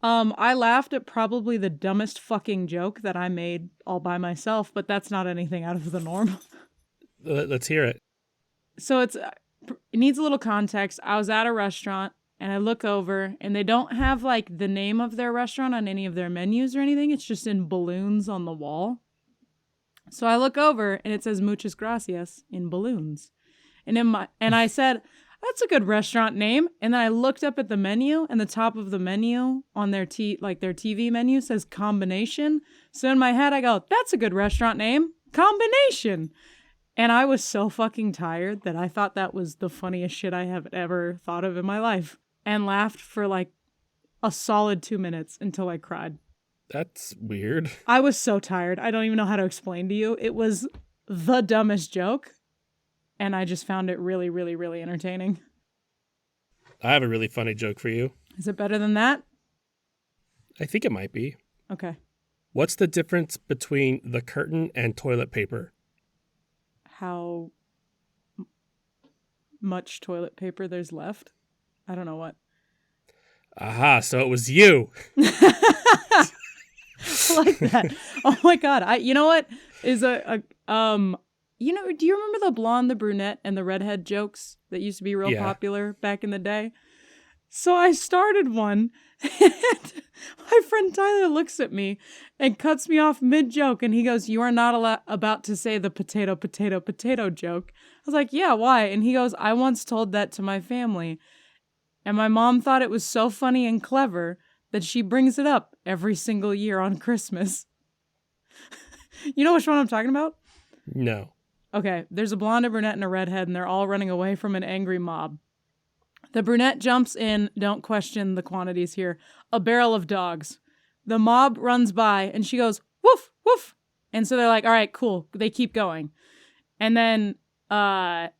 I laughed at probably the dumbest fucking joke that I made all by myself, but that's not anything out of the norm. Let's hear it. So it needs a little context. I was at a restaurant and I look over and they don't have like the name of their restaurant on any of their menus or anything. It's just in balloons on the wall. So I look over and it says muchas gracias in balloons. And I said, that's a good restaurant name. And then I looked up at the menu, and the top of the menu on their their TV menu says combination. So in my head I go, that's a good restaurant name, combination. And I was so fucking tired that I thought that was the funniest shit I have ever thought of in my life, and laughed for like a solid 2 minutes until I cried. That's weird. I was so tired. I don't even know how to explain to you. It was the dumbest joke. And I just found it really, really, really entertaining. I have a really funny joke for you. Is it better than that? I think it might be. Okay. What's the difference between the curtain and toilet paper? How much toilet paper there's left? I don't know what. Aha, so it was you. I like that. Oh my God. You know what is do you remember the blonde, the brunette, and the redhead jokes that used to be real popular back in the day? So I started one, and my friend Tyler looks at me and cuts me off mid-joke, and he goes, "You are not about to say the potato, potato, potato joke." I was like, "Yeah, why?" And he goes, "I once told that to my family, and my mom thought it was so funny and clever that she brings it up every single year on Christmas." You know which one I'm talking about? No. Okay, there's a blonde, a brunette, and a redhead, and they're all running away from an angry mob. The brunette jumps in, don't question the quantities here, a barrel of dogs. The mob runs by, and she goes, woof, woof. And so they're like, all right, cool. They keep going. And then the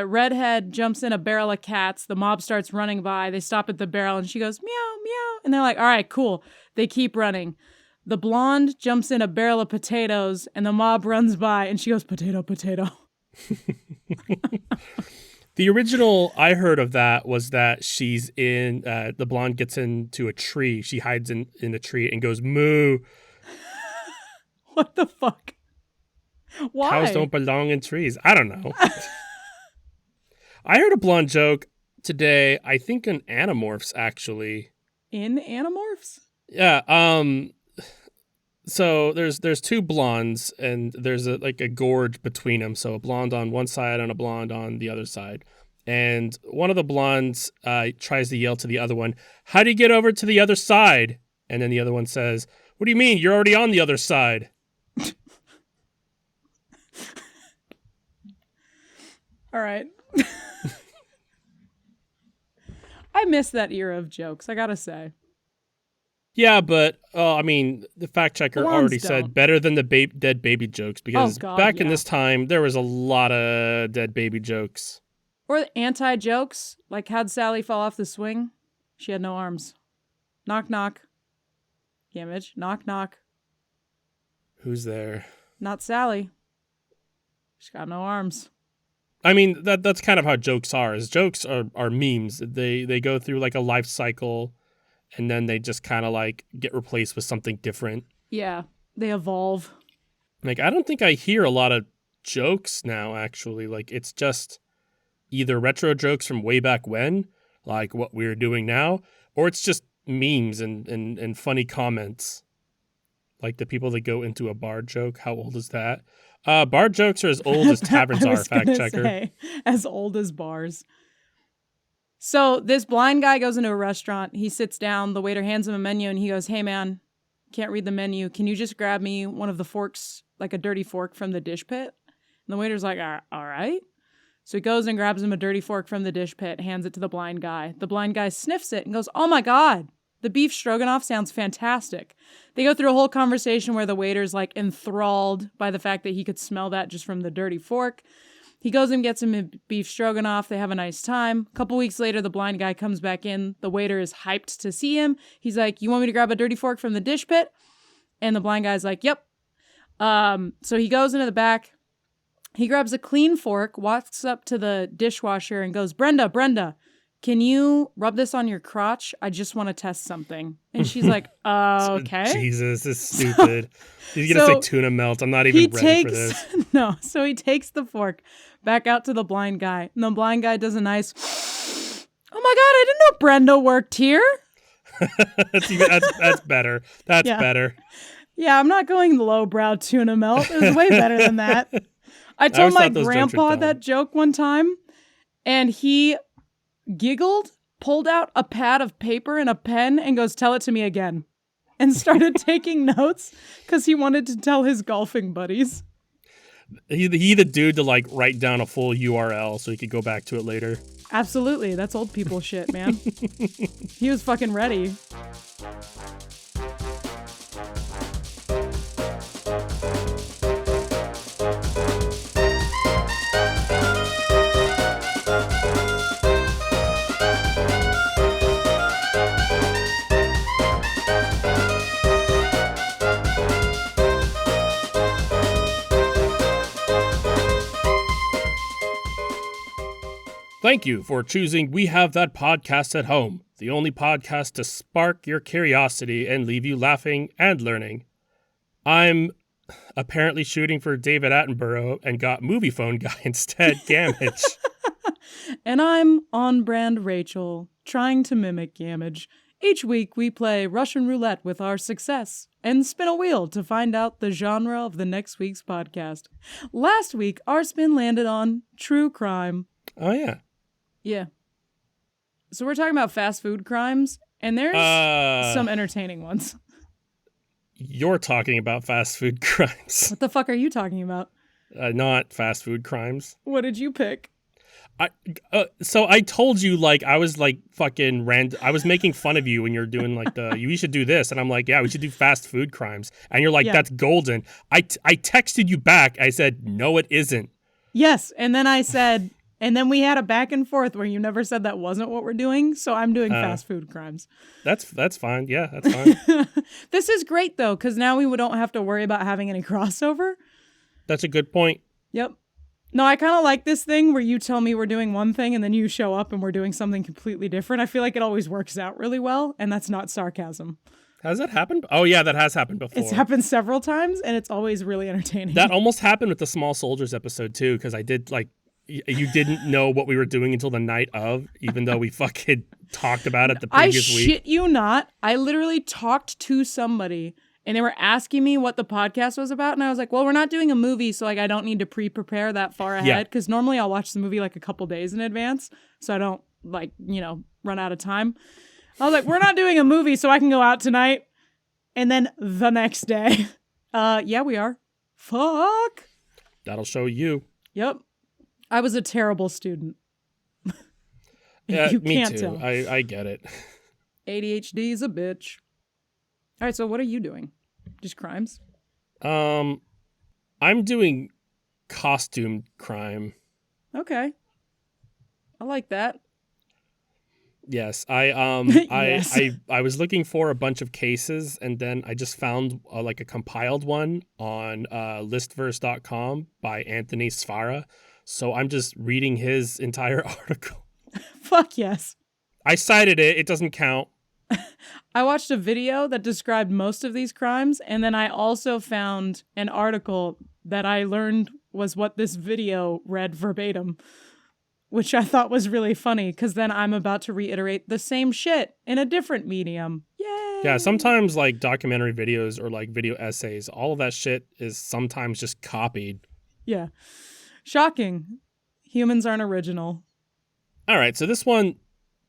redhead jumps in a barrel of cats. The mob starts running by. They stop at the barrel, and she goes, meow, meow. And they're like, all right, cool. They keep running. The blonde jumps in a barrel of potatoes, and the mob runs by, and she goes, potato, potato. The original I heard of that was that she's in, the blonde gets into a tree. She hides in a tree and goes, moo. What the fuck? Why? Cows don't belong in trees. I don't know. I heard a blonde joke today, I think in Animorphs, actually. In Animorphs? Yeah, so there's two blondes, and there's a gorge between them. So a blonde on one side and a blonde on the other side. And one of the blondes tries to yell to the other one, "How do you get over to the other side?" And then the other one says, "What do you mean? You're already on the other side." All right. I miss that era of jokes, I gotta say. Yeah, but I mean, the fact checker Blondes already don't. said better than the dead baby jokes, because back in yeah. this time there was a lot of dead baby jokes. Or anti-jokes, like how'd Sally fall off the swing? She had no arms. Knock, knock. Image. Knock, knock. Who's there? Not Sally. She's got no arms. I mean, that's kind of how jokes are. Is jokes are memes. They go through like a life cycle, and then they just kind of like get replaced with something different. Yeah, they evolve. Like, I don't think I hear a lot of jokes now, actually. Like, it's just either retro jokes from way back when, like what we're doing now, or it's just memes and funny comments. Like the people that go into a bar joke. How old is that? Bar jokes are as old as taverns are, fact checker. As old as bars. So this blind guy goes into a restaurant. He sits down. The waiter hands him a menu, and he goes, "Hey, man, can't read the menu. Can you just grab me one of the forks, like a dirty fork from the dish pit?" And the waiter's like, "All right." So he goes and grabs him a dirty fork from the dish pit, hands it to the blind guy. The blind guy sniffs it and goes, "Oh my God, the beef stroganoff sounds fantastic." They go through a whole conversation where the waiter's like enthralled by the fact that he could smell that just from the dirty fork. He goes and gets him a beef stroganoff. They have a nice time. A couple weeks later, the blind guy comes back in. The waiter is hyped to see him. He's like, "You want me to grab a dirty fork from the dish pit?" And the blind guy's like, "Yep." So he goes into the back. He grabs a clean fork, walks up to the dishwasher and goes, Brenda, can you rub this on your crotch? I just want to test something. And she's like, okay. Jesus, this is stupid. He's going to say tuna melt. I'm not even ready for this. No, so he takes the fork back out to the blind guy. And the blind guy does a nice, oh my God, I didn't know Brenda worked here. That's better. That's better. Yeah, I'm not going lowbrow tuna melt. It was way better than that. I told my grandpa that joke one time, and he giggled, pulled out a pad of paper and a pen, and goes, tell it to me again. And started taking notes because he wanted to tell his golfing buddies. He the dude to like write down a full URL so he could go back to it later. Absolutely. That's old people shit, man. He was fucking ready. Thank you for choosing We Have That Podcast at Home, the only podcast to spark your curiosity and leave you laughing and learning. I'm apparently shooting for David Attenborough and got movie phone guy instead, Gamage. And I'm on-brand Rachel, trying to mimic Gamage. Each week we play Russian roulette with our success and spin a wheel to find out the genre of the next week's podcast. Last week, our spin landed on true crime. Oh, yeah. Yeah. So we're talking about fast food crimes, and there's some entertaining ones. You're talking about fast food crimes. What the fuck are you talking about? Not fast food crimes. What did you pick? So I told you, like, I was like fucking I was making fun of you when you're doing like we should do this. And I'm like, yeah, we should do fast food crimes. And you're like, that's golden. I texted you back. I said, no, it isn't. Yes. And then I said, and then we had a back and forth where you never said that wasn't what we're doing. So I'm doing fast food crimes. That's fine. Yeah, that's fine. This is great, though, because now we don't have to worry about having any crossover. That's a good point. Yep. No, I kind of like this thing where you tell me we're doing one thing and then you show up and we're doing something completely different. I feel like it always works out really well, and that's not sarcasm. Has that happened? Oh, yeah, that has happened before. It's happened several times, and it's always really entertaining. That almost happened with the Small Soldiers episode, too, because I did, like, you didn't know what we were doing until the night of, even though we fucking talked about it the previous week. I shit you not. I literally talked to somebody, and they were asking me what the podcast was about, and I was like, well, we're not doing a movie, so like I don't need to prepare that far ahead, because normally I'll watch the movie like a couple days in advance, so I don't like, run out of time. I was like, we're not doing a movie, so I can go out tonight. And then the next day, yeah, we are. Fuck. That'll show you. Yep. I was a terrible student. Yeah, you me can't too. tell. I get it. ADHD is a bitch. All right, so what are you doing? Just crimes? I'm doing costume crime. Okay. I like that. Yes, I Yes. I was looking for a bunch of cases, and then I just found like a compiled one on listverse.com by Anthony Sfara. So I'm just reading his entire article. Fuck yes. I cited it. It doesn't count. I watched a video that described most of these crimes, and then I also found an article that I learned was what this video read verbatim, which I thought was really funny, because then I'm about to reiterate the same shit in a different medium. Yay! Yeah, sometimes like documentary videos or like video essays, all of that shit is sometimes just copied. Yeah. Shocking. Humans aren't original. All right, so this one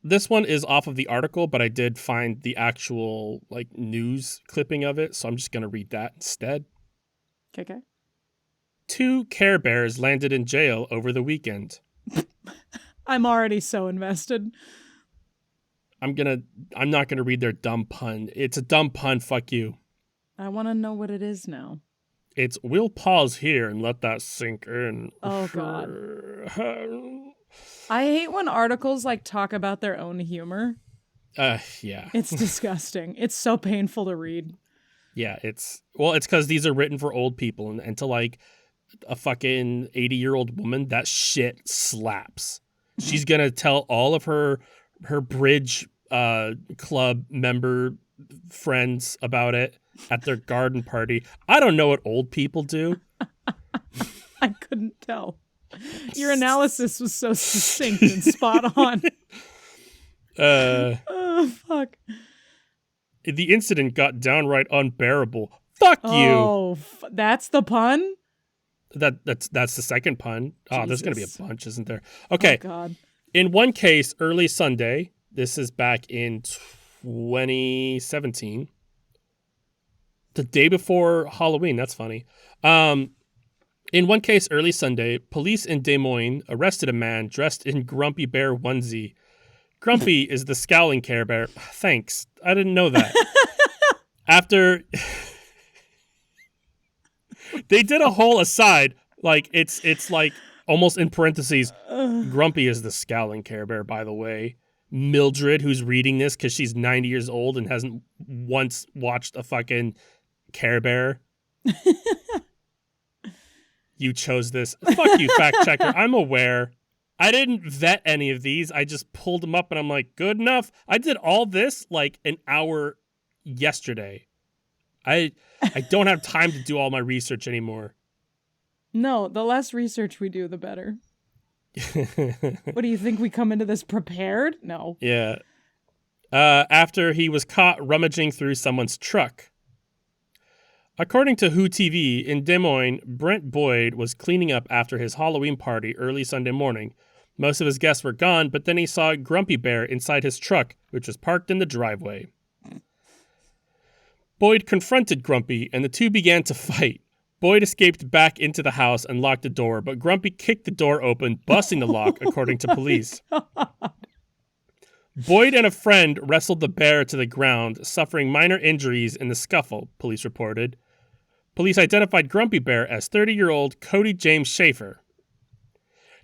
is off of the article, but I did find the actual like news clipping of it, so I'm just going to read that instead. Okay. 2 Care Bears landed in jail over the weekend. I'm already so invested. I'm not gonna read their dumb pun. It's a dumb pun, fuck you. I want to know what it is now. It's we'll pause here and let that sink in. Oh, God. I hate when articles like talk about their own humor. Yeah. It's disgusting. It's so painful to read. Yeah, it's because these are written for old people, and to like a fucking 80-year-old woman, that shit slaps. She's gonna tell all of her her bridge club member friends about it at their garden party. I don't know what old people do. I couldn't tell. Your analysis was so succinct and spot on. Oh, fuck. The incident got downright unbearable. Fuck you. Oh, that's the pun? That's the second pun. Oh, there's going to be Jesus. a bunch, isn't there? Okay. Oh, God. In one case, early Sunday, this is back in 2017, the day before Halloween. That's funny. In one case, early Sunday, police in Des Moines arrested a man dressed in Grumpy Bear onesie. Grumpy is the scowling Care Bear. Thanks. I didn't know that. After they did a whole aside, like it's like almost in parentheses, Grumpy is the scowling Care Bear, by the way. Mildred, who's reading this because she's 90 years old and hasn't once watched a fucking Care Bear. You chose this. Fuck you, fact checker. I'm aware. I didn't vet any of these. I just pulled them up and I'm like, good enough. I did all this like an hour yesterday. I don't have time to do all my research anymore. No, the less research we do, the better. What do you think? We come into this prepared? No. Yeah. After he was caught rummaging through someone's truck. According to Who TV, in Des Moines, Brent Boyd was cleaning up after his Halloween party early Sunday morning. Most of his guests were gone, but then he saw Grumpy Bear inside his truck, which was parked in the driveway. Boyd confronted Grumpy, and the two began to fight. Boyd escaped back into the house and locked the door, but Grumpy kicked the door open, busting the lock, according to police. Boyd and a friend wrestled the bear to the ground, suffering minor injuries in the scuffle, police reported. Police identified Grumpy Bear as 30-year-old Cody James Schaefer.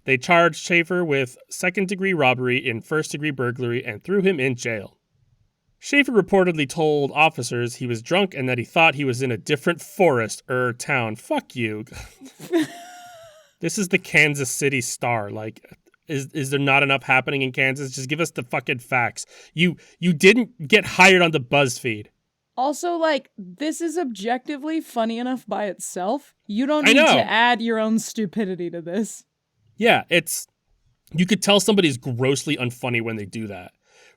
They charged Schaefer with second-degree robbery and first-degree burglary and threw him in jail. Schaefer reportedly told officers he was drunk and that he thought he was in a different forest or town. Fuck you. This is the Kansas City Star. Like, is there not enough happening in Kansas? Just give us the fucking facts. You didn't get hired on the BuzzFeed. Also, like, this is objectively funny enough by itself. You don't need to add your own stupidity to this. Yeah, you could tell somebody's grossly unfunny when they do that.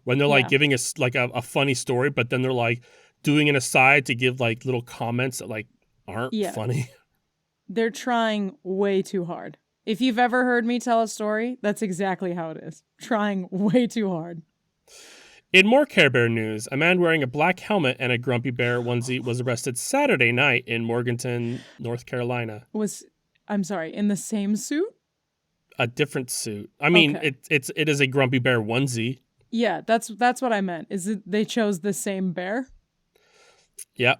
When they're like giving us like a funny story, but then they're like doing an aside to give like little comments that like aren't funny. They're trying way too hard. If you've ever heard me tell a story, that's exactly how it is. Trying way too hard. In more Care Bear news, a man wearing a black helmet and a Grumpy Bear onesie was arrested Saturday night in Morganton, North Carolina. I'm sorry, in the same suit? A different suit. I mean, Okay. it is a Grumpy Bear onesie. Yeah, that's what I meant. Is it they chose the same bear? Yeah.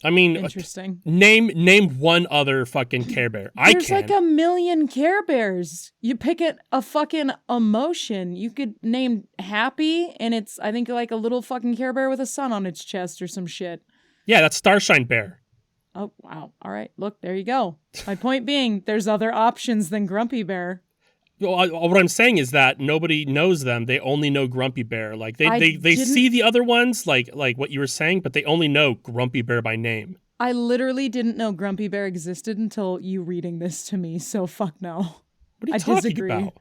I mean, Interesting. Name one other fucking Care Bear. There's like a million Care Bears. You pick a fucking emotion. You could name Happy, and it's, I think, like a little fucking Care Bear with a sun on its chest or some shit. Yeah, that's Starshine Bear. Oh, wow. All right. Look, there you go. My point being, there's other options than Grumpy Bear. What I'm saying is that nobody knows them. They only know Grumpy Bear. Like they see the other ones, like what you were saying, but they only know Grumpy Bear by name. I literally didn't know Grumpy Bear existed until you reading this to me. So fuck no. What are you talking about?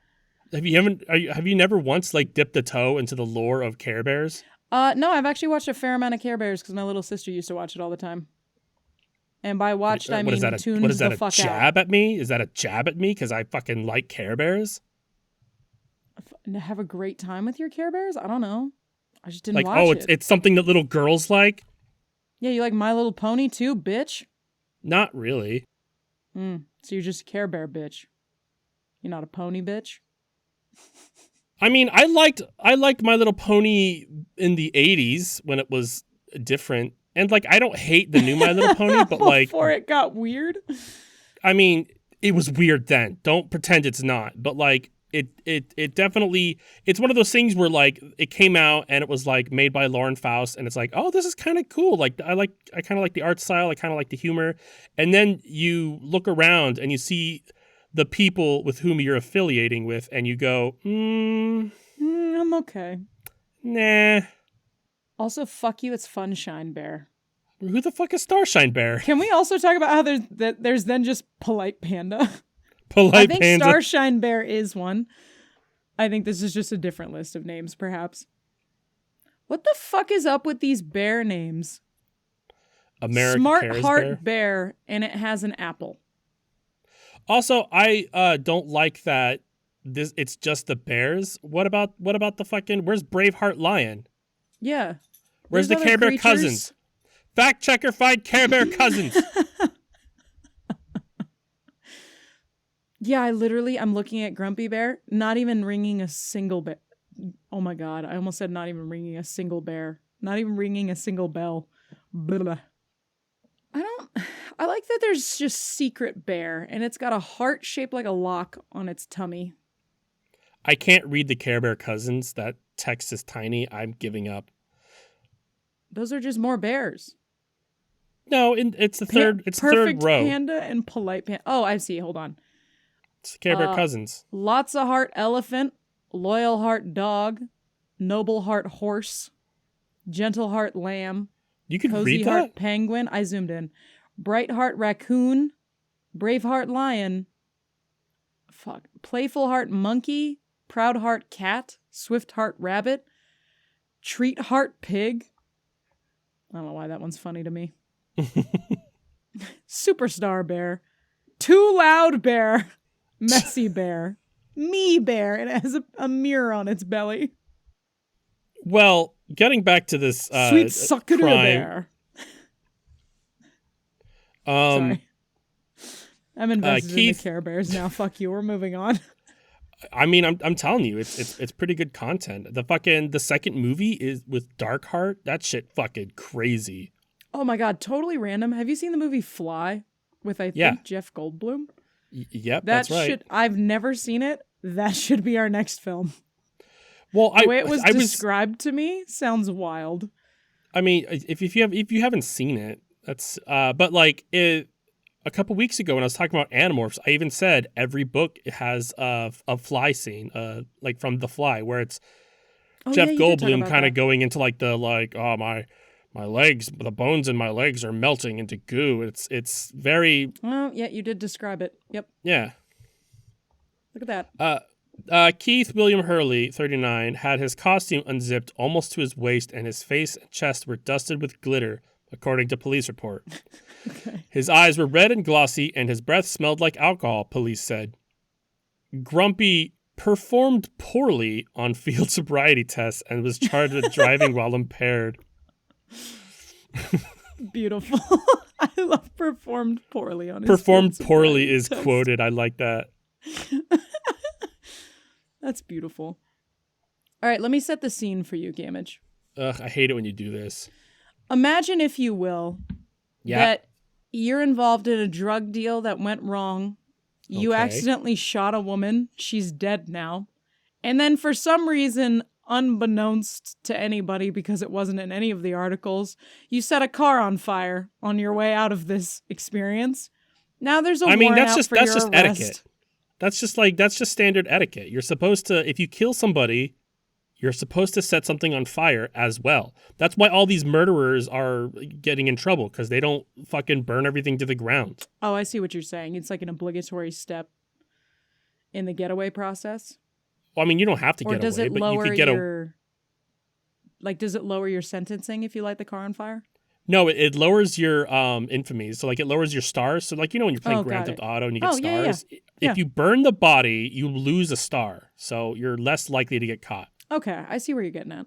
Have you never once like dipped a toe into the lore of Care Bears? No, I've actually watched a fair amount of Care Bears because my little sister used to watch it all the time. And by watched, I mean tuned the fuck out. What is that, a jab at me? Is that a jab at me because I fucking like Care Bears? Have a great time with your Care Bears? I don't know. I just didn't like, watch it. It's something that little girls like? Yeah, you like My Little Pony too, bitch? Not really. So you're just a Care Bear bitch. You're not a pony bitch? I mean, I liked My Little Pony in the 80s when it was different. And, like, I don't hate the new My Little Pony, but, like... Before it got weird? I mean, it was weird then. Don't pretend it's not. But, like, it definitely... It's one of those things where, like, it came out and it was, like, made by Lauren Faust. And it's like, oh, this is kind of cool. Like, I kind of like the art style. I kind of like the humor. And then you look around and you see the people with whom you're affiliating with. And you go, I'm okay. Nah. Also, fuck you, it's Funshine Bear. Who the fuck is Starshine Bear? Can we also talk about how there's then just Polite Panda? Polite I think Panda. Starshine Bear is one. I think this is just a different list of names, perhaps. What the fuck is up with these bear names? American Smart Cares Heart Bear. and it has an apple. Also, I don't like that it's just the bears. What about the fucking where's Braveheart Lion? Yeah. Where's the There's Care other Bear creatures. cousins? Fact checker find Care Bear cousins. Yeah, I'm looking at Grumpy Bear, not even ringing a single bell. Oh my god, I almost said not even ringing a single bear. Not even ringing a single bell. Blah. I like that there's just Secret Bear, and it's got a heart shaped like a lock on its tummy. I can't read the Care Bear cousins. That text is tiny. I'm giving up. Those are just more bears. No, it's the third. It's the Perfect third row. Panda and Polite Panda. Oh, I see. Hold on. It's the Care Bear cousins. Lots of Heart Elephant, Loyal Heart Dog, Noble Heart Horse, Gentle Heart Lamb, You could Cozy read Heart that. Penguin. I zoomed in. Bright Heart Raccoon, Brave Heart Lion, Playful Heart Monkey, Proud Heart Cat, Swift Heart Rabbit, Treat Heart Pig. I don't know why that one's funny to me. Superstar Bear, Too Loud Bear, Messy Bear, Me Bear, and it has a mirror on its belly. Well, getting back to this Sweet Sucker crime, Bear. Sorry. I'm invested in the Care Bears now. Fuck you. We're moving on. I mean, I'm telling you, it's pretty good content. The second movie is with Darkheart. That shit fucking crazy. Oh my god, totally random. Have you seen the movie Fly with I think Jeff Goldblum? Yep, that's right. I've never seen it. That should be our next film. Well, the way it was described to me sounds wild. I mean, if you haven't seen it, that's but like a couple weeks ago when I was talking about Animorphs, I even said every book has a fly scene, like from The Fly, where it's Jeff Goldblum kind of going into my legs, the bones in my legs are melting into goo. It's very. Oh yeah, you did describe it. Yep. Yeah. Look at that. Keith William Hurley, 39, had his costume unzipped almost to his waist, and his face and chest were dusted with glitter, according to police report. Okay. His eyes were red and glossy, and his breath smelled like alcohol, police said. Grumpy performed poorly on field sobriety tests and was charged with driving while impaired. Beautiful. I love performed poorly on his Performed poorly is test. Quoted. I like that. That's beautiful. All right, let me set the scene for you, Gamage. Ugh, I hate it when you do this. Imagine, if you will, that you're involved in a drug deal that went wrong. You accidentally shot a woman. She's dead now. And then for some reason, unbeknownst to anybody, because it wasn't in any of the articles, you set a car on fire on your way out of this experience. Now there's a warrant out for your arrest. Etiquette. That's just standard etiquette. You're supposed to, if you kill somebody, you're supposed to set something on fire as well. That's why all these murderers are getting in trouble, because they don't fucking burn everything to the ground. Oh, I see what you're saying. It's like an obligatory step in the getaway process. Well, I mean, you don't have to get away, but you could get does it lower your sentencing if you light the car on fire? No, it lowers your infamy. So like it lowers your stars. So like, you know, when you're playing Grand Theft Auto and you get stars, if you burn the body, you lose a star. So you're less likely to get caught. Okay, I see where you're getting at.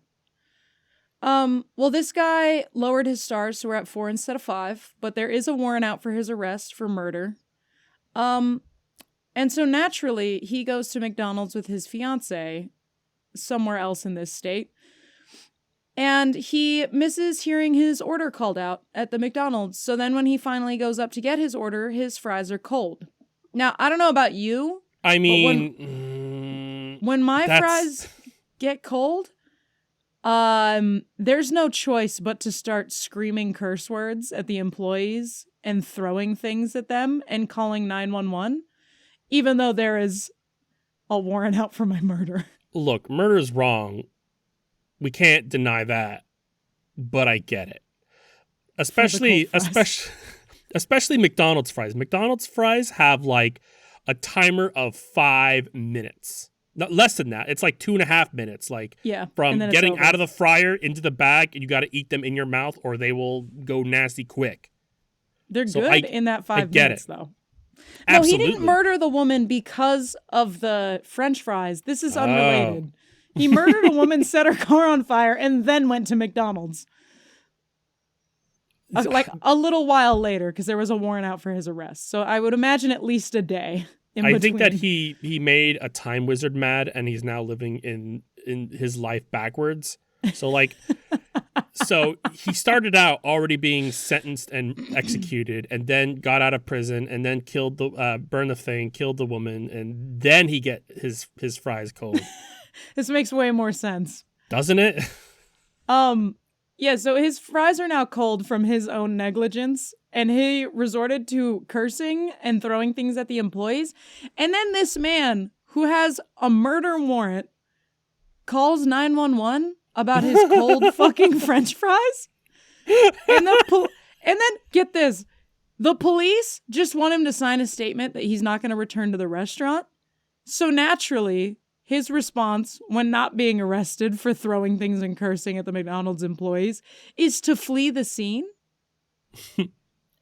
Well, this guy lowered his stars, so we're at 4 instead of 5, but there is a warrant out for his arrest for murder. And so naturally, he goes to McDonald's with his fiance somewhere else in this state. And he misses hearing his order called out at the McDonald's. So then when he finally goes up to get his order, his fries are cold. Now, I don't know about you. I mean, when my fries get cold, there's no choice but to start screaming curse words at the employees and throwing things at them and calling 911, even though there is a warrant out for my murder. look, murder is wrong. We can't deny that, but I get it. For the cold fries. Especially McDonald's fries. McDonald's fries have like a timer of 5 minutes. Not less than that. It's like 2.5 minutes. Like Yeah. from And then it's getting over. out of the fryer into the bag, and you got to eat them in your mouth, or they will go nasty quick. They're So good in that 5 get minutes, it. though. No, Absolutely. he didn't murder the woman because of the French fries. This is Oh. unrelated. He murdered a woman, set her car on fire, and then went to McDonald's. Like a little while later, because there was a warrant out for his arrest. So I would imagine at least a day in I between. think that he made a time wizard mad, and he's now living in his life backwards. So like, so he started out already being sentenced and executed, and then got out of prison, and then killed burned the thing, killed the woman, and then he get his fries cold. This makes way more sense. Doesn't it? Yeah, so his fries are now cold from his own negligence, and he resorted to cursing and throwing things at the employees. And then this man, who has a murder warrant, calls 911 about his cold fucking French fries. And then get this, the police just want him to sign a statement that he's not going to return to the restaurant. So naturally, his response, when not being arrested for throwing things and cursing at the McDonald's employees, is to flee the scene.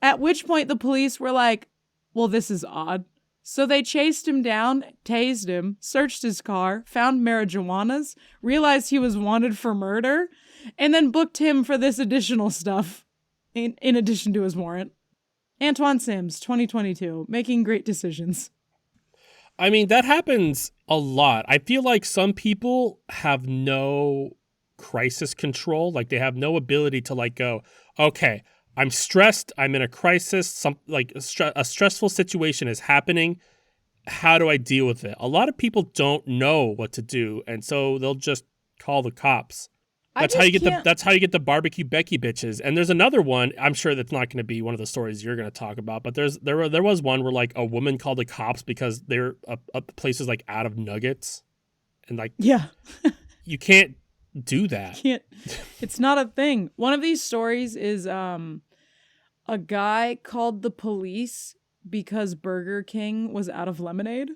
At which point the police were like, well, this is odd. So they chased him down, tased him, searched his car, found marijuanas, realized he was wanted for murder, and then booked him for this additional stuff in addition to his warrant. Antoine Sims, 2022, making great decisions. I mean, that happens a lot. I feel like some people have no crisis control. Like they have no ability to like go, okay, I'm stressed. I'm in a crisis. A stressful situation is happening. How do I deal with it? A lot of people don't know what to do, and so they'll just call the cops. That's how you get the barbecue Becky bitches. And there's another one. I'm sure that's not going to be one of the stories you're going to talk about, but there was one where like a woman called the cops because their place was like out of nuggets, and like yeah, you can't do that. It's not a thing. One of these stories is a guy called the police because Burger King was out of lemonade.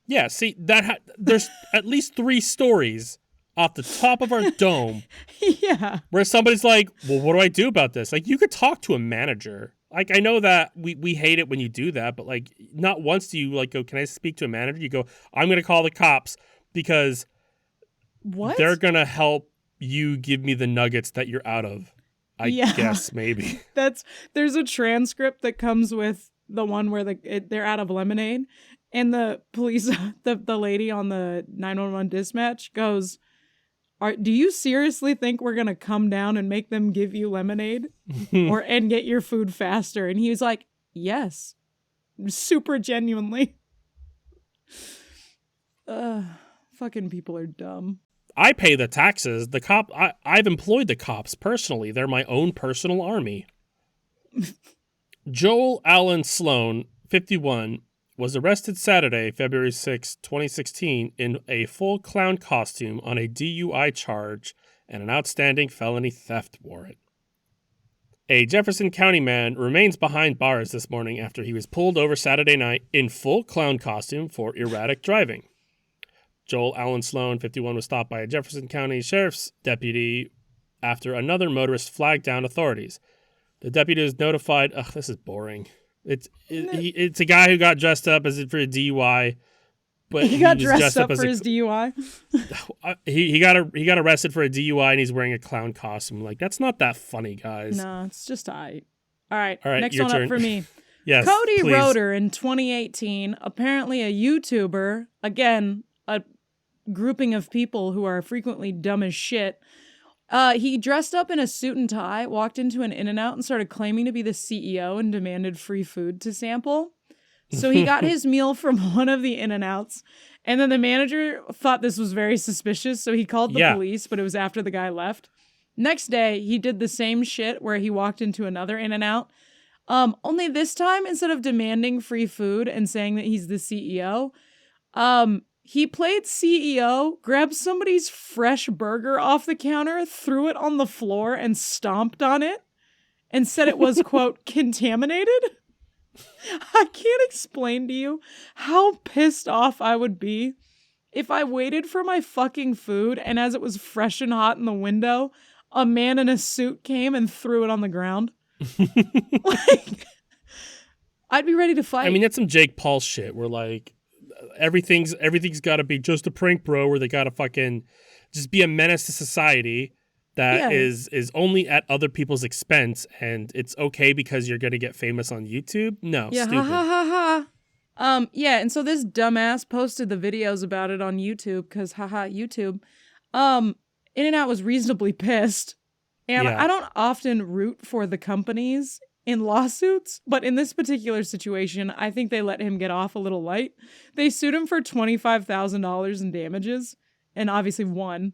Yeah, see there's at least 3 stories off the top of our dome. Yeah. Where somebody's like, well, what do I do about this? Like, you could talk to a manager. Like, I know that we hate it when you do that, but like, not once do you like go, can I speak to a manager? You go, I'm going to call the cops because they're going to help you give me the nuggets that you're out of. I guess maybe. There's a transcript that comes with the one where they're out of lemonade, and the police, the lady on the 911 dispatch goes, do you seriously think we're going to come down and make them give you lemonade and get your food faster? And he was like, yes, super genuinely. Fucking people are dumb. I pay the taxes. I've employed the cops personally. They're my own personal army. Joel Allen Sloan, 51, was arrested Saturday, February 6, 2016, in a full clown costume on a DUI charge and an outstanding felony theft warrant. A Jefferson County man remains behind bars this morning after he was pulled over Saturday night in full clown costume for erratic driving. Joel Allen Sloan, 51, was stopped by a Jefferson County Sheriff's deputy after another motorist flagged down authorities. The deputy was notified. Ugh, this is boring. It's a guy who got dressed up as for a DUI, but he got dressed up for his DUI. He got arrested for a DUI and he's wearing a clown costume. Like, that's not that funny, guys. No, it's just All right, next your one turn. Up for me. Yes, Cody please. Roeder in 2018, apparently a YouTuber, again, a grouping of people who are frequently dumb as shit. He dressed up in a suit and tie, walked into an In-N-Out and started claiming to be the CEO and demanded free food to sample. So he got his meal from one of the In-N-Outs, and then the manager thought this was very suspicious, so he called the police, but it was after the guy left. Next day, he did the same shit where he walked into another In-N-Out. Only this time, instead of demanding free food and saying that he's the CEO, He played CEO, grabbed somebody's fresh burger off the counter, threw it on the floor, and stomped on it, and said it was, quote, contaminated. I can't explain to you how pissed off I would be if I waited for my fucking food and as it was fresh and hot in the window, a man in a suit came and threw it on the ground. Like, I'd be ready to fight. I mean, that's some Jake Paul shit where like everything's got to be just a prank, bro, where they got to fucking just be a menace to society that is only at other people's expense, and it's okay because you're going to get famous on YouTube. No, yeah, stupid. ha ha ha ha. Yeah, and so this dumbass posted the videos about it on YouTube because haha YouTube. In-N-Out was reasonably pissed. And Yeah. I don't often root for the companies in lawsuits, but in this particular situation, I think they let him get off a little light. They sued him for $25,000 in damages and obviously won.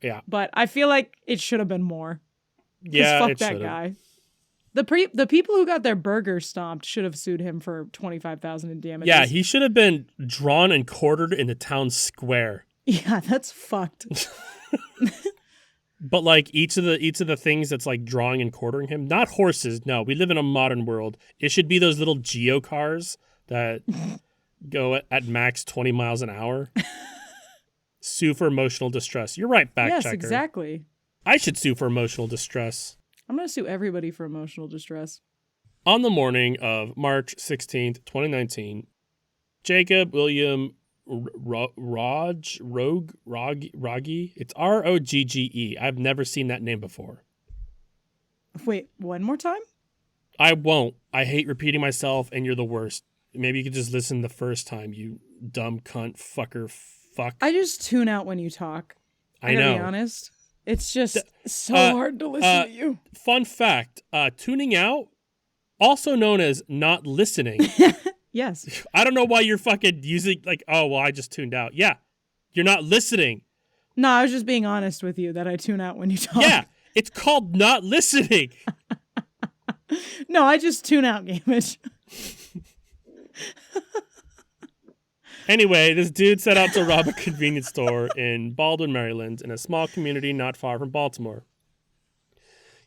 Yeah. But I feel like it should have been more. Yeah, fuck it that should've. guy. The people who got their burger stomped should have sued him for $25,000 in damages. Yeah, he should have been drawn and quartered in the town square. Yeah, that's fucked. But like each of the things that's like drawing and quartering him, not horses. No, we live in a modern world. It should be those little geo cars that go at max 20 miles an hour. Sue for emotional distress. You're right, fact Yes, checker. exactly. I should sue for emotional distress. I'm going to sue everybody for emotional distress. On the morning of March 16th, 2019, Jacob William Rogge, it's Rogge. I've never seen that name before. Wait, one more time? I won't. I hate repeating myself, and you're the worst. Maybe you could just listen the first time, you dumb cunt, fucker, fuck. I just tune out when you talk. I gotta know. be honest. It's just so hard to listen to you. Fun fact, tuning out, also known as not listening. Yes. I don't know why you're fucking using like, oh, well, I just tuned out. Yeah, you're not listening. No, I was just being honest with you that I tune out when you talk. Yeah, it's called not listening. No, I just tune out, Gamage. Anyway, this dude set out to rob a convenience store in Baldwin, Maryland, in a small community not far from Baltimore.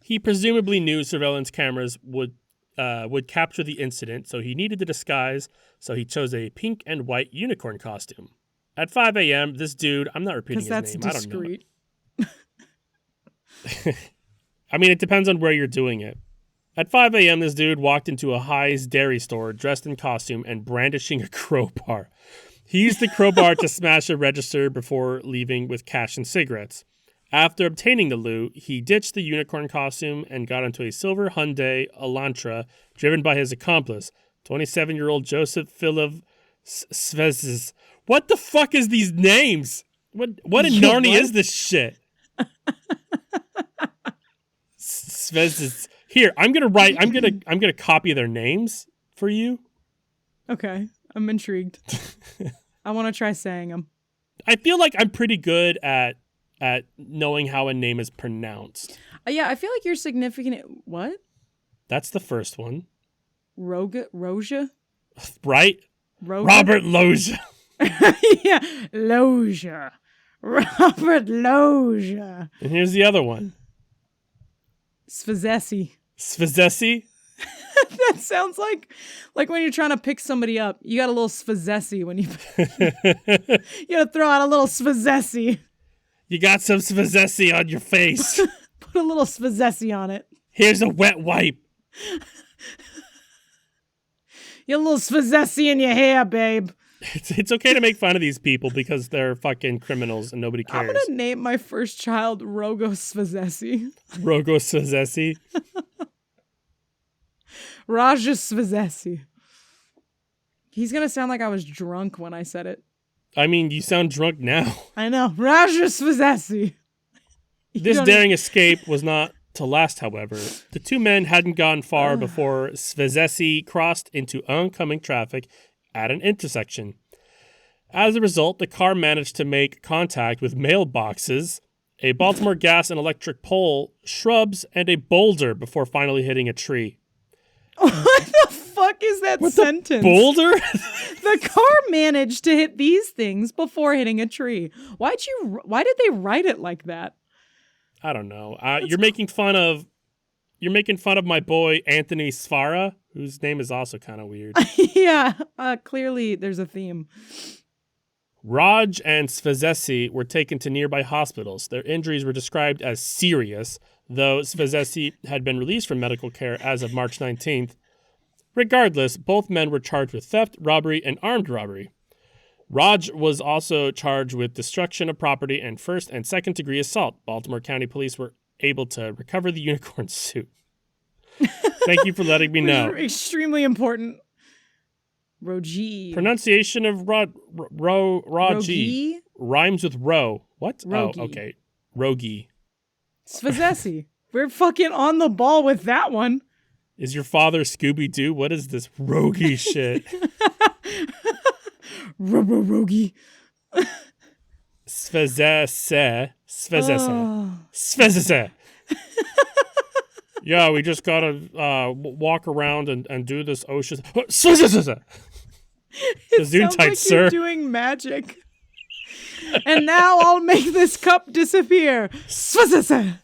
He presumably knew surveillance cameras would capture the incident, so he needed the disguise, so he chose a pink and white unicorn costume. At 5 a.m., this dude, I'm not repeating his Because name, that's I don't know. discreet. I mean, it depends on where you're doing it. At 5 a.m., this dude walked into a High's dairy store dressed in costume and brandishing a crowbar. He used the crowbar to smash a register before leaving with cash and cigarettes. After obtaining the loot, he ditched the unicorn costume and got into a silver Hyundai Elantra driven by his accomplice, 27-year-old Joseph Philip Svezes. What the fuck is these names? What in Narnia is this shit? Svezes. Here, I'm gonna copy their names for you. Okay, I'm intrigued. I want to try saying them. I feel like I'm pretty good at knowing how a name is pronounced. Yeah, I feel like you're significant. What? That's the first one. Roja? Right? Roja? Robert Loja. Yeah, Loja. Robert Loja. And here's the other one. Svazesi. Svazesi? That sounds like when you're trying to pick somebody up. You got a little Svazesi when you gotta throw out a little Svazesi. You got some Svazesi on your face. Put a little Svazesi on it. Here's a wet wipe. You got a little Svazesi in your hair, babe. It's okay to make fun of these people because they're fucking criminals and nobody cares. I'm gonna name my first child Rogo Svazesi. Rogo Svazesi. Raja Svazesi. He's gonna sound like I was drunk when I said it. I mean, you sound drunk now. I know. Raja Svazesi. This daring escape was not to last, however. The two men hadn't gone far before Svazesi crossed into oncoming traffic at an intersection. As a result, the car managed to make contact with mailboxes, a Baltimore gas and electric pole, shrubs, and a boulder before finally hitting a tree. What the fuck is that sentence? Boulder? The car managed to hit these things before hitting a tree. Why did they write it like that? I don't know. You're making fun of my boy Anthony Sfara, whose name is also kind of weird. Yeah, clearly there's a theme. Raj and Svezesi were taken to nearby hospitals. Their injuries were described as serious, though Svezesi had been released from medical care as of March 19th. Regardless, both men were charged with theft, robbery, and armed robbery. Raj was also charged with destruction of property and first and second degree assault. Baltimore County Police were able to recover the unicorn suit. Thank you for letting me know. Extremely important. Rogi. Pronunciation of Rogi rhymes with ro. What? Rogi. Oh, okay. Rogi. Svezesi. We're fucking on the ball with that one. Is your father Scooby-Doo? What is this rogi shit? Rogi. Svezese. Yeah, we just gotta walk around and do this ocean. Svezese. It sounds like sir. You're doing magic. And now I'll make this cup disappear. Svezese.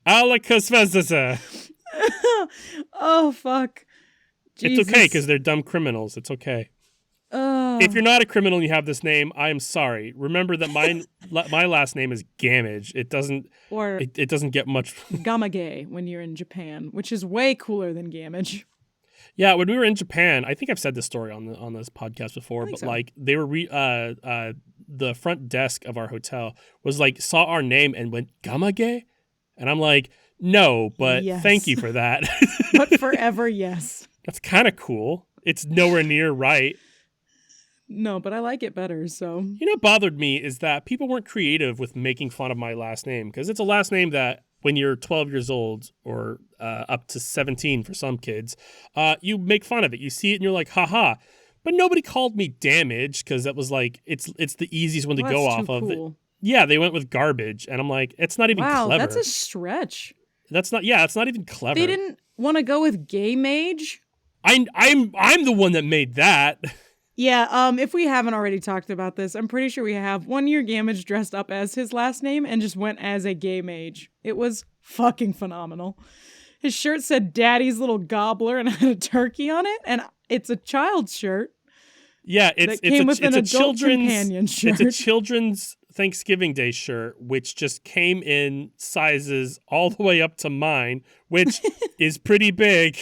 Alakasvezese. Oh, fuck. Jesus. It's okay because they're dumb criminals. It's okay. If you're not a criminal and you have this name, I am sorry. Remember that my last name is Gamage. It doesn't get much. Gamage when you're in Japan, which is way cooler than Gamage. Yeah, when we were in Japan, I think I've said this story on this podcast before, but so. like they were the front desk of our hotel was like saw our name and went Gamage, and I'm like, no, but yes. Thank you for that. But forever, yes. That's kind of cool. It's nowhere near right. No, but I like it better, so. You know what bothered me is that people weren't creative with making fun of my last name, because it's a last name that when you're 12 years old or up to 17 for some kids, you make fun of it. You see it and you're like, haha. But nobody called me Damage because that was like, it's the easiest one to go off of. Cool. Yeah, they went with Garbage. And I'm like, it's not even clever. Wow, that's a stretch. It's not even clever. They didn't want to go with Gay Mage? I'm the one that made that. Yeah, if we haven't already talked about this, I'm pretty sure we have. One year Gamage dressed up as his last name and just went as a gay mage. It was fucking phenomenal. His shirt said Daddy's Little Gobbler and had a turkey on it, and it's a child's shirt. Yeah, it's a children's Thanksgiving Day shirt, which just came in sizes all the way up to mine, which is pretty big.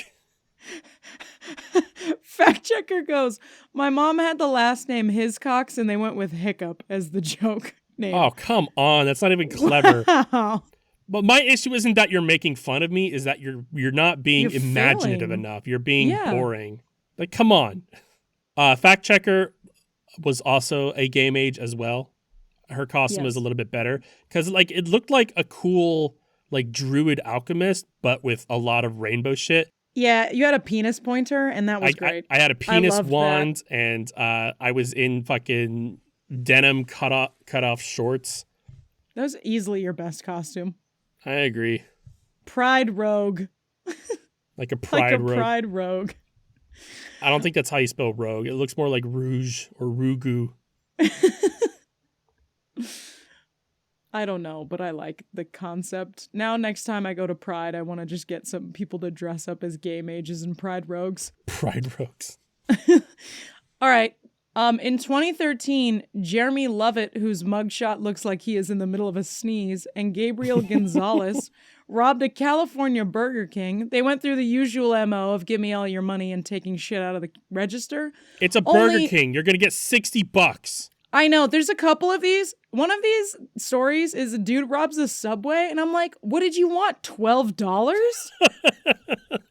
Fact checker goes, my mom had the last name Hiscox and they went with Hiccup as the joke name. Oh, come on. That's not even clever. Wow. But my issue isn't that you're making fun of me, is that you're not being imaginative enough. You're being boring. Like, come on. Fact checker was also a gay mage as well. Her costume was a little bit better because like it looked like a cool like druid alchemist, but with a lot of rainbow shit. Yeah, you had a penis pointer, and that was great. I had a penis wand, and I was in fucking denim cut off shorts. That was easily your best costume. I agree. Pride rogue. Like a pride rogue. Pride rogue. I don't think that's how you spell rogue. It looks more like rouge or rugu. I don't know, but I like the concept. Now, next time I go to Pride, I want to just get some people to dress up as gay mages and Pride rogues. Pride rogues. All right. In 2013, Jeremy Lovett, whose mugshot looks like he is in the middle of a sneeze, and Gabriel Gonzalez robbed a California Burger King. They went through the usual MO of give me all your money and taking shit out of the register. It's a Burger King. You're going to get $60. I know. There's a couple of these. One of these stories is a dude robs a Subway, and I'm like, what did you want? $12?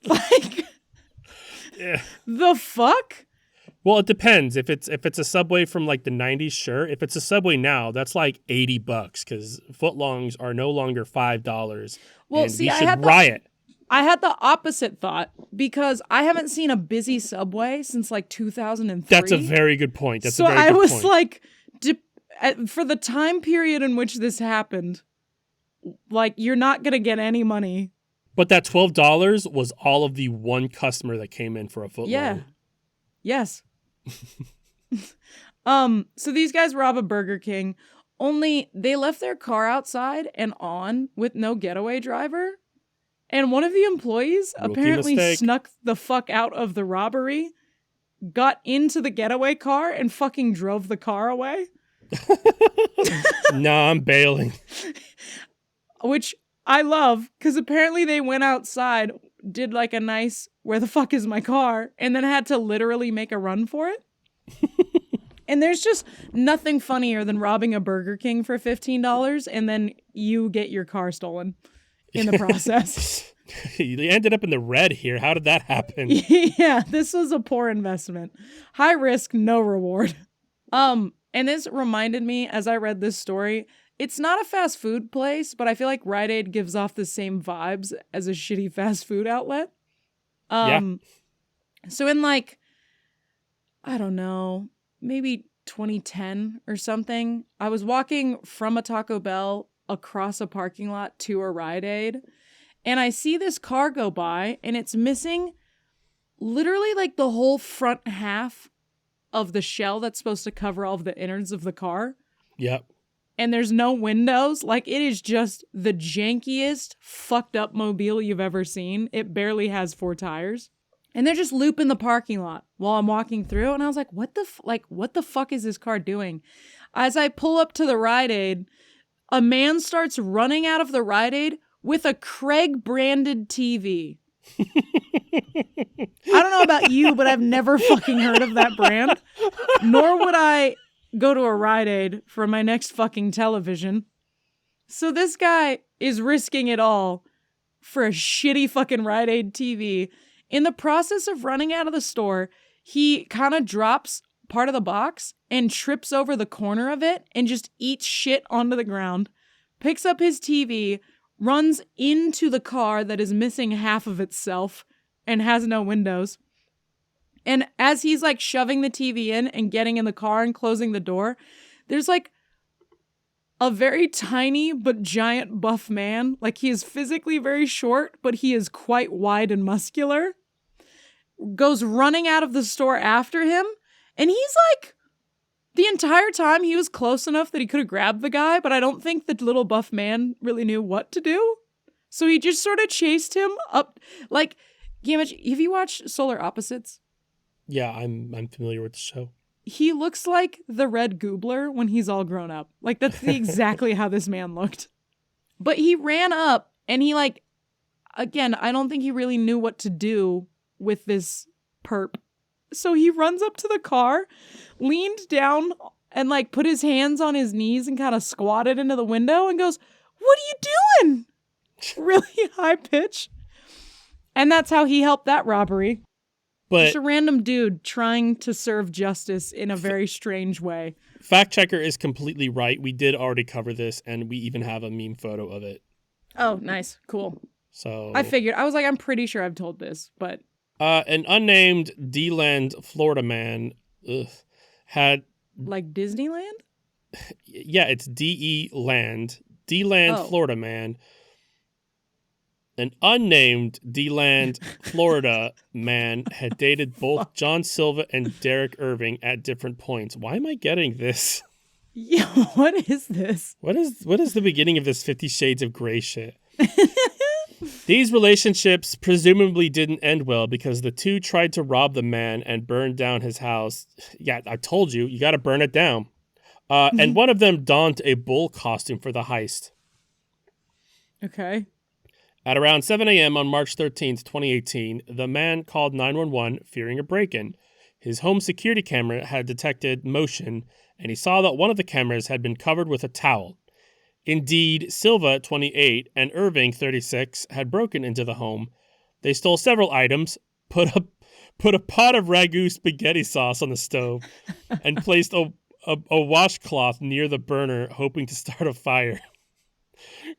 Like, yeah. The fuck? Well, it depends. If it's a Subway from like the 90s, sure. If it's a Subway now, that's like $80 because footlongs are no longer $5. Well, and see, we should riot. I had the opposite thought because I haven't seen a busy Subway since like 2003. That's a very good point. So I was like, for the time period in which this happened, like you're not going to get any money. But that $12 was all of the one customer that came in for a footlong. Yeah. Yes. So these guys rob a Burger King, only they left their car outside and on with no getaway driver. And one of the employees Rookie apparently mistake. snuck the fuck out of the robbery, got into the getaway car, and fucking drove the car away. Nah, I'm bailing. Which I love, because apparently they went outside, did like a nice, where the fuck is my car? And then had to literally make a run for it. And there's just nothing funnier than robbing a Burger King for $15 and then you get your car stolen in the process. They ended up in the red here. How did that happen? Yeah, this was a poor investment. High risk, no reward. And this reminded me as I read this story, it's not a fast food place, but I feel like Rite Aid gives off the same vibes as a shitty fast food outlet. Yeah. So in like, I don't know, maybe 2010 or something, I was walking from a Taco Bell across a parking lot to a Rite Aid, and I see this car go by, and it's missing literally like the whole front half of the shell that's supposed to cover all of the innards of the car. Yep. And there's no windows. Like, it is just the jankiest, fucked up mobile you've ever seen. It barely has 4 tires. And they're just looping the parking lot while I'm walking through. And I was like, what the fuck is this car doing? As I pull up to the Rite Aid, a man starts running out of the Rite Aid with a Craig branded TV. I don't know about you, but I've never fucking heard of that brand. Nor would I go to a Rite Aid for my next fucking television. So this guy is risking it all for a shitty fucking Rite Aid TV. In the process of running out of the store, he kind of drops part of the box and trips over the corner of it and just eats shit onto the ground, picks up his TV, runs into the car that is missing half of itself and has no windows. And as he's like shoving the TV in and getting in the car and closing the door, there's like a very tiny but giant buff man. Like, he is physically very short, but he is quite wide and muscular. Goes running out of the store after him. And he's like, the entire time he was close enough that he could have grabbed the guy, but I don't think the little buff man really knew what to do. So he just sort of chased him up. Like, have you watched Solar Opposites? Yeah, I'm familiar with the show. He looks like the Red Goobler when he's all grown up. Like, that's exactly how this man looked. But he ran up and he like, again, I don't think he really knew what to do with this perp. So he runs up to the car, leaned down and like put his hands on his knees and kind of squatted into the window and goes, "What are you doing?" Really high pitch. And that's how he helped that robbery. But just a random dude trying to serve justice in a very strange way. Fact checker is completely right. We did already cover this, and we even have a meme photo of it. Oh, nice. Cool. So I figured. I was like, I'm pretty sure I've told this, but... an unnamed D-Land Florida man had... Like Disneyland? Yeah, it's D-E Land. D-Land Florida man. An unnamed D-Land Florida man had dated both John Silva and Derek Irving at different points. Why am I getting this? Yeah, what is this? What is the beginning of this 50 Shades of Grey shit? These relationships presumably didn't end well because the two tried to rob the man and burn down his house. Yeah, I told you, you got to burn it down. And one of them donned a bull costume for the heist. Okay. At around 7 a.m. on March 13th, 2018, the man called 911 fearing a break-in. His home security camera had detected motion, and he saw that one of the cameras had been covered with a towel. Indeed, Silva, 28, and Irving, 36, had broken into the home. They stole several items, put a pot of ragu spaghetti sauce on the stove, and placed a washcloth near the burner, hoping to start a fire.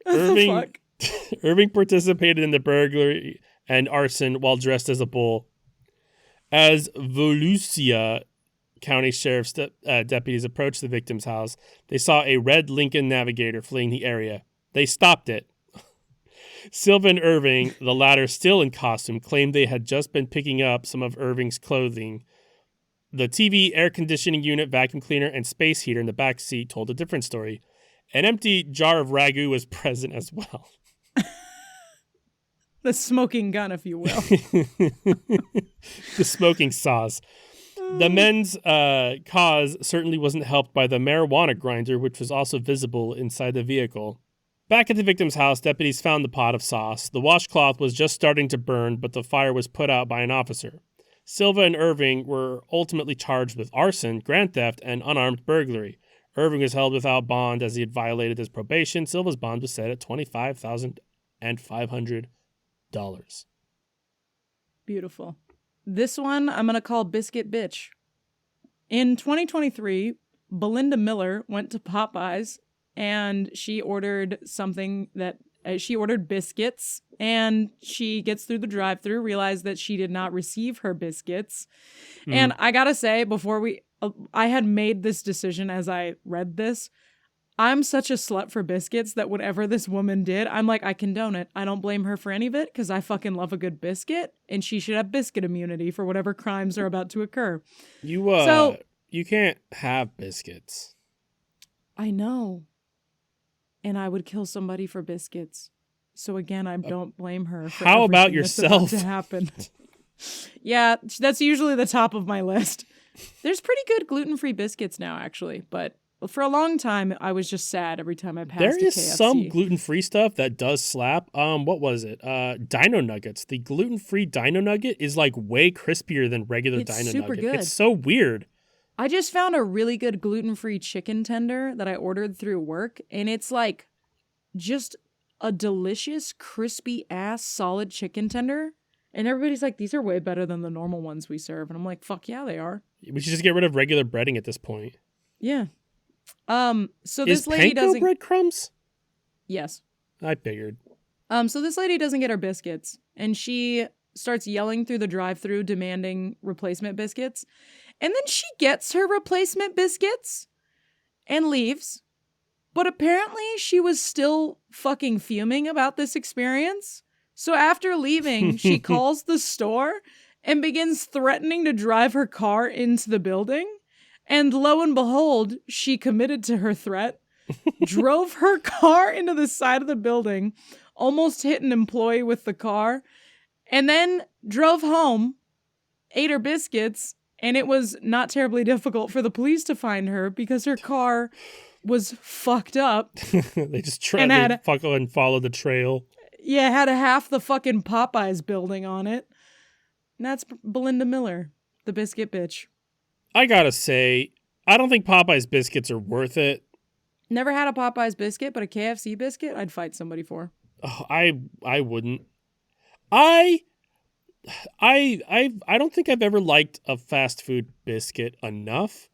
Irving participated in the burglary and arson while dressed as a bull. As Volusia County Sheriff's deputies approached the victim's house, they saw a red Lincoln Navigator fleeing the area. They stopped it. Silva and Irving, the latter still in costume, claimed they had just been picking up some of Irving's clothing. The TV, air conditioning unit, vacuum cleaner, and space heater in the back seat told a different story. An empty jar of ragu was present as well. The smoking gun, if you will. The smoking sauce. The men's cause certainly wasn't helped by the marijuana grinder, which was also visible inside the vehicle. Back at the victim's house, deputies found the pot of sauce. The washcloth was just starting to burn, but the fire was put out by an officer. Silva and Irving were ultimately charged with arson, grand theft, and unarmed burglary. Irving was held without bond as he had violated his probation. Silva's bond was set at $25,500. Beautiful. This one I'm going to call Biscuit Bitch. In 2023, Belinda Miller went to Popeyes and she ordered something that she ordered biscuits, and she gets through the drive-thru, realized that she did not receive her biscuits. And I got to say, I had made this decision as I read this. I'm such a slut for biscuits that whatever this woman did, I'm like, I condone it. I don't blame her for any of it because I fucking love a good biscuit, and she should have biscuit immunity for whatever crimes are about to occur. You can't have biscuits. I know. And I would kill somebody for biscuits. So again, I don't blame her for how about everything that's yourself? about to happen. Yeah, that's usually the top of my list. There's pretty good gluten-free biscuits now, actually, but for a long time, I was just sad every time I passed There a is KFC. some gluten-free stuff that does slap. What was it? Dino Nuggets. The gluten-free Dino Nugget is like way crispier than regular It's Dino super Nugget. good. It's so weird. I just found a really good gluten-free chicken tender that I ordered through work, and it's like just a delicious, crispy-ass, solid chicken tender. And everybody's like, these are way better than the normal ones we serve. And I'm like, fuck yeah, they are. We should just get rid of regular breading at this point. Yeah. So this Is lady panko doesn't. breadcrumbs? Yes. I figured. So this lady doesn't get her biscuits, and she starts yelling through the drive-thru demanding replacement biscuits. And then she gets her replacement biscuits and leaves. But apparently she was still fucking fuming about this experience. So after leaving, she calls the store and begins threatening to drive her car into the building. And lo and behold, she committed to her threat, drove her car into the side of the building, almost hit an employee with the car, and then drove home, ate her biscuits, and it was not terribly difficult for the police to find her because her car was fucked up. They just tried to fucking follow the trail. Yeah, had half the fucking Popeyes building on it. And that's Belinda Miller, the biscuit bitch. I gotta say, I don't think Popeye's biscuits are worth it. Never had a Popeyes biscuit, but a KFC biscuit, I'd fight somebody for. Oh, I wouldn't. I don't think I've ever liked a fast food biscuit enough.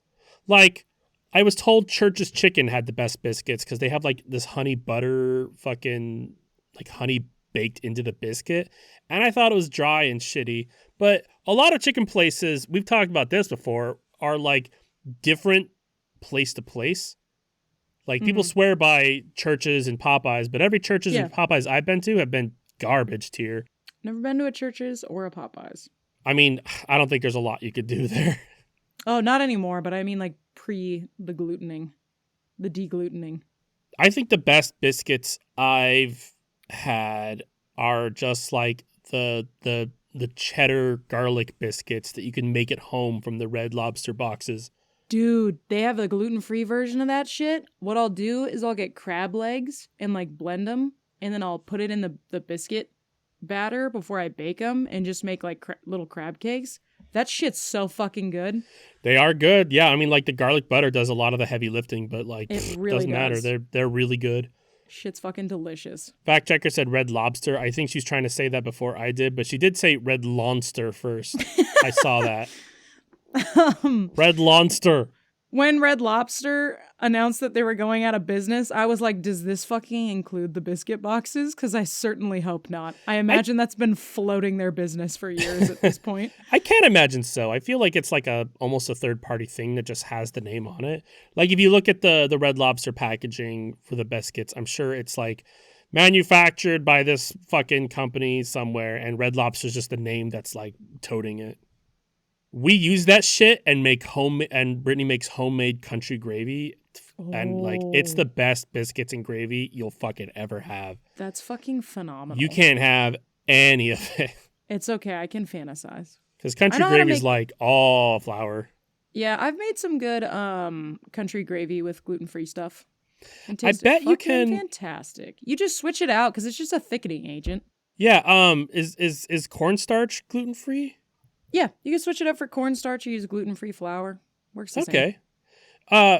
Like, I was told Church's Chicken had the best biscuits because they have like this honey butter fucking like honey baked into the biscuit. And I thought it was dry and shitty. But a lot of chicken places, we've talked about this before, are like different place to place. Like people swear by Church's and Popeyes, but every Church's and Popeyes I've been to have been garbage tier. Never been to a Church's or a Popeyes. I mean, I don't think there's a lot you could do there. Oh, not anymore, but I mean like pre the glutening, the deglutening. I think the best biscuits I've had are just like the cheddar garlic biscuits that you can make at home from the Red Lobster boxes. Dude, they have a gluten-free version of that shit. What I'll do is I'll get crab legs and like blend them, and then I'll put it in the biscuit batter before I bake them and just make like little crab cakes. That shit's so fucking good. They are good. Yeah, I mean like the garlic butter does a lot of the heavy lifting, but like it really doesn't matter. They're really good. Shit's fucking delicious. Fact checker said Red Lobster. I think she's trying to say that before I did, but she did say Red Lonster first. I saw that. Red Lonster. When Red Lobster announced that they were going out of business, I was like, does this fucking include the biscuit boxes? Because I certainly hope not. I imagine that's been floating their business for years at this point. I can't imagine so. I feel like it's like almost a third-party thing that just has the name on it. Like if you look at the Red Lobster packaging for the biscuits, I'm sure it's like manufactured by this fucking company somewhere, and Red Lobster's just the name that's like toting it. We use that shit and Brittany makes homemade country gravy. And like, it's the best biscuits and gravy you'll fucking ever have. That's fucking phenomenal. You can't have any of it. It's okay. I can fantasize. Because country gravy's like all flour. Yeah, I've made some good country gravy with gluten-free stuff. I bet you can. Fantastic. You just switch it out because it's just a thickening agent. Yeah. Is cornstarch gluten-free? Yeah, you can switch it up for cornstarch or use gluten-free flour. Works the same. Okay.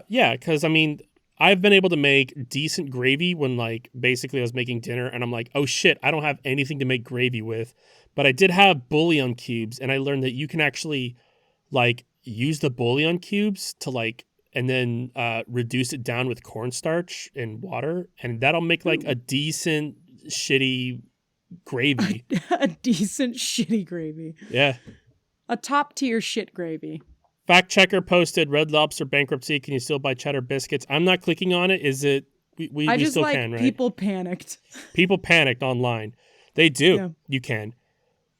Yeah, because I mean, I've been able to make decent gravy when like basically I was making dinner and I'm like, oh shit, I don't have anything to make gravy with. But I did have bouillon cubes and I learned that you can actually like use the bouillon cubes to like, and then reduce it down with cornstarch and water. And that'll make like a decent shitty gravy. A decent shitty gravy. Yeah. A top tier shit gravy. Fact checker posted Red Lobster bankruptcy. Can you still buy cheddar biscuits? I'm not clicking on it. Is it? We still like can, right? People panicked. People panicked online. They do. Yeah. You can.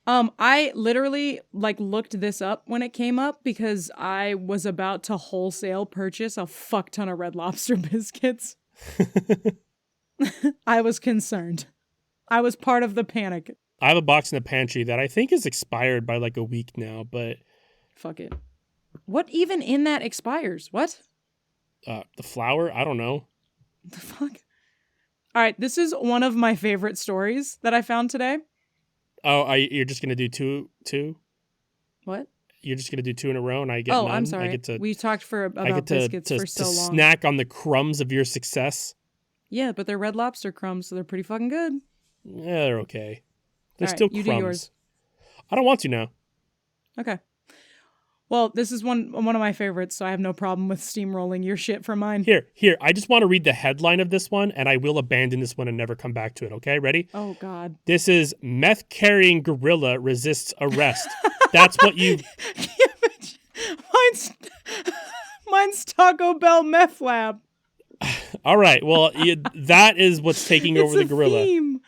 I literally like looked this up when it came up because I was about to wholesale purchase a fuck ton of Red Lobster biscuits. I was concerned. I was part of the panic. I have a box in the pantry that I think is expired by like a week now, but fuck it. What even in that expires? What? The flour? I don't know. The fuck? All right, this is one of my favorite stories that I found today. Oh, you're just gonna do two? What? You're just gonna do two in a row, and I get none? I'm sorry. We talked about biscuits for so long. Snack on the crumbs of your success. Yeah, but they're Red Lobster crumbs, so they're pretty fucking good. Yeah, they're okay. They're right, still crumbs. You do yours. I don't want to now. Okay. Well, this is one of my favorites, so I have no problem with steamrolling your shit for mine. Here. I just want to read the headline of this one, and I will abandon this one and never come back to it, okay? Ready? Oh, God. This is meth-carrying gorilla resists arrest. That's what you... Mine's Taco Bell meth lab. All right, well, that is what's taking over the gorilla. Theme.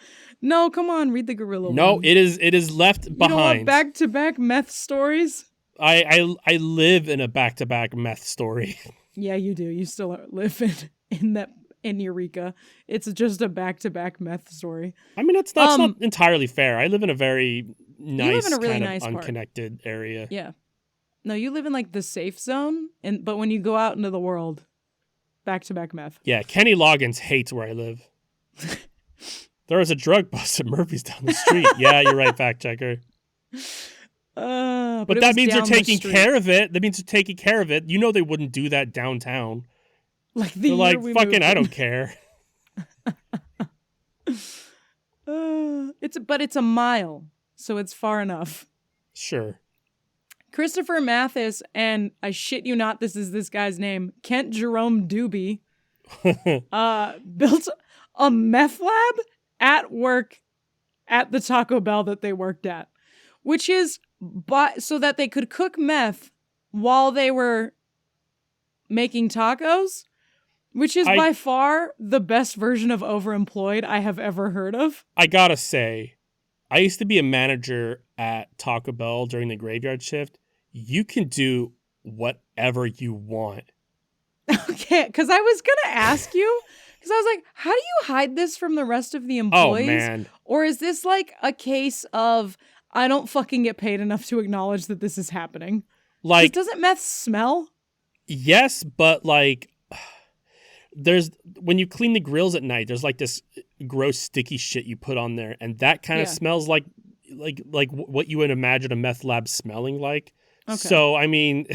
No, come on, read the gorilla No, one. it is left behind. You don't want back-to-back meth stories? I live in a back-to-back meth story. Yeah, you do. You still live in Eureka. It's just a back-to-back meth story. I mean, that's not entirely fair. I live in a very nice, unconnected area. Yeah. No, you live in like the safe zone, but when you go out into the world, back-to-back meth. Yeah, Kenny Loggins hates where I live. There was a drug bust at Murphy's down the street. Yeah, you're right, fact checker. But that means they're taking care of it. That means they're taking care of it. You know they wouldn't do that downtown. They're like, fucking, I don't care. It's a mile, so it's far enough. Sure. Christopher Mathis, and I shit you not, this is this guy's name, Kent Jerome Doobie, built a meth lab at work at the Taco Bell that they worked at, which is so that they could cook meth while they were making tacos, which is by far the best version of overemployed I have ever heard of. I gotta say, I used to be a manager at Taco Bell during the graveyard shift. You can do whatever you want. Okay, because I was going to ask you, because I was like, how do you hide this from the rest of the employees? Oh, man. Or is this like a case of, I don't fucking get paid enough to acknowledge that this is happening? Like, doesn't meth smell? Yes, but like, when you clean the grills at night, there's like this gross sticky shit you put on there, and that kind of smells like what you would imagine a meth lab smelling like. Okay. So, I mean,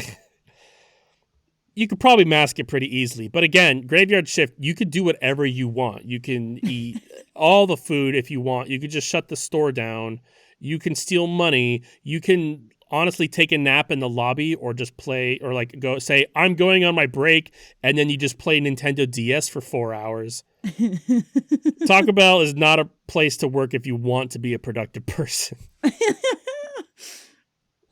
you could probably mask it pretty easily. But again, graveyard shift, you could do whatever you want. You can eat all the food if you want. You could just shut the store down. You can steal money. You can honestly take a nap in the lobby or just play or like go say, I'm going on my break. And then you just play Nintendo DS for 4 hours. Taco Bell is not a place to work if you want to be a productive person.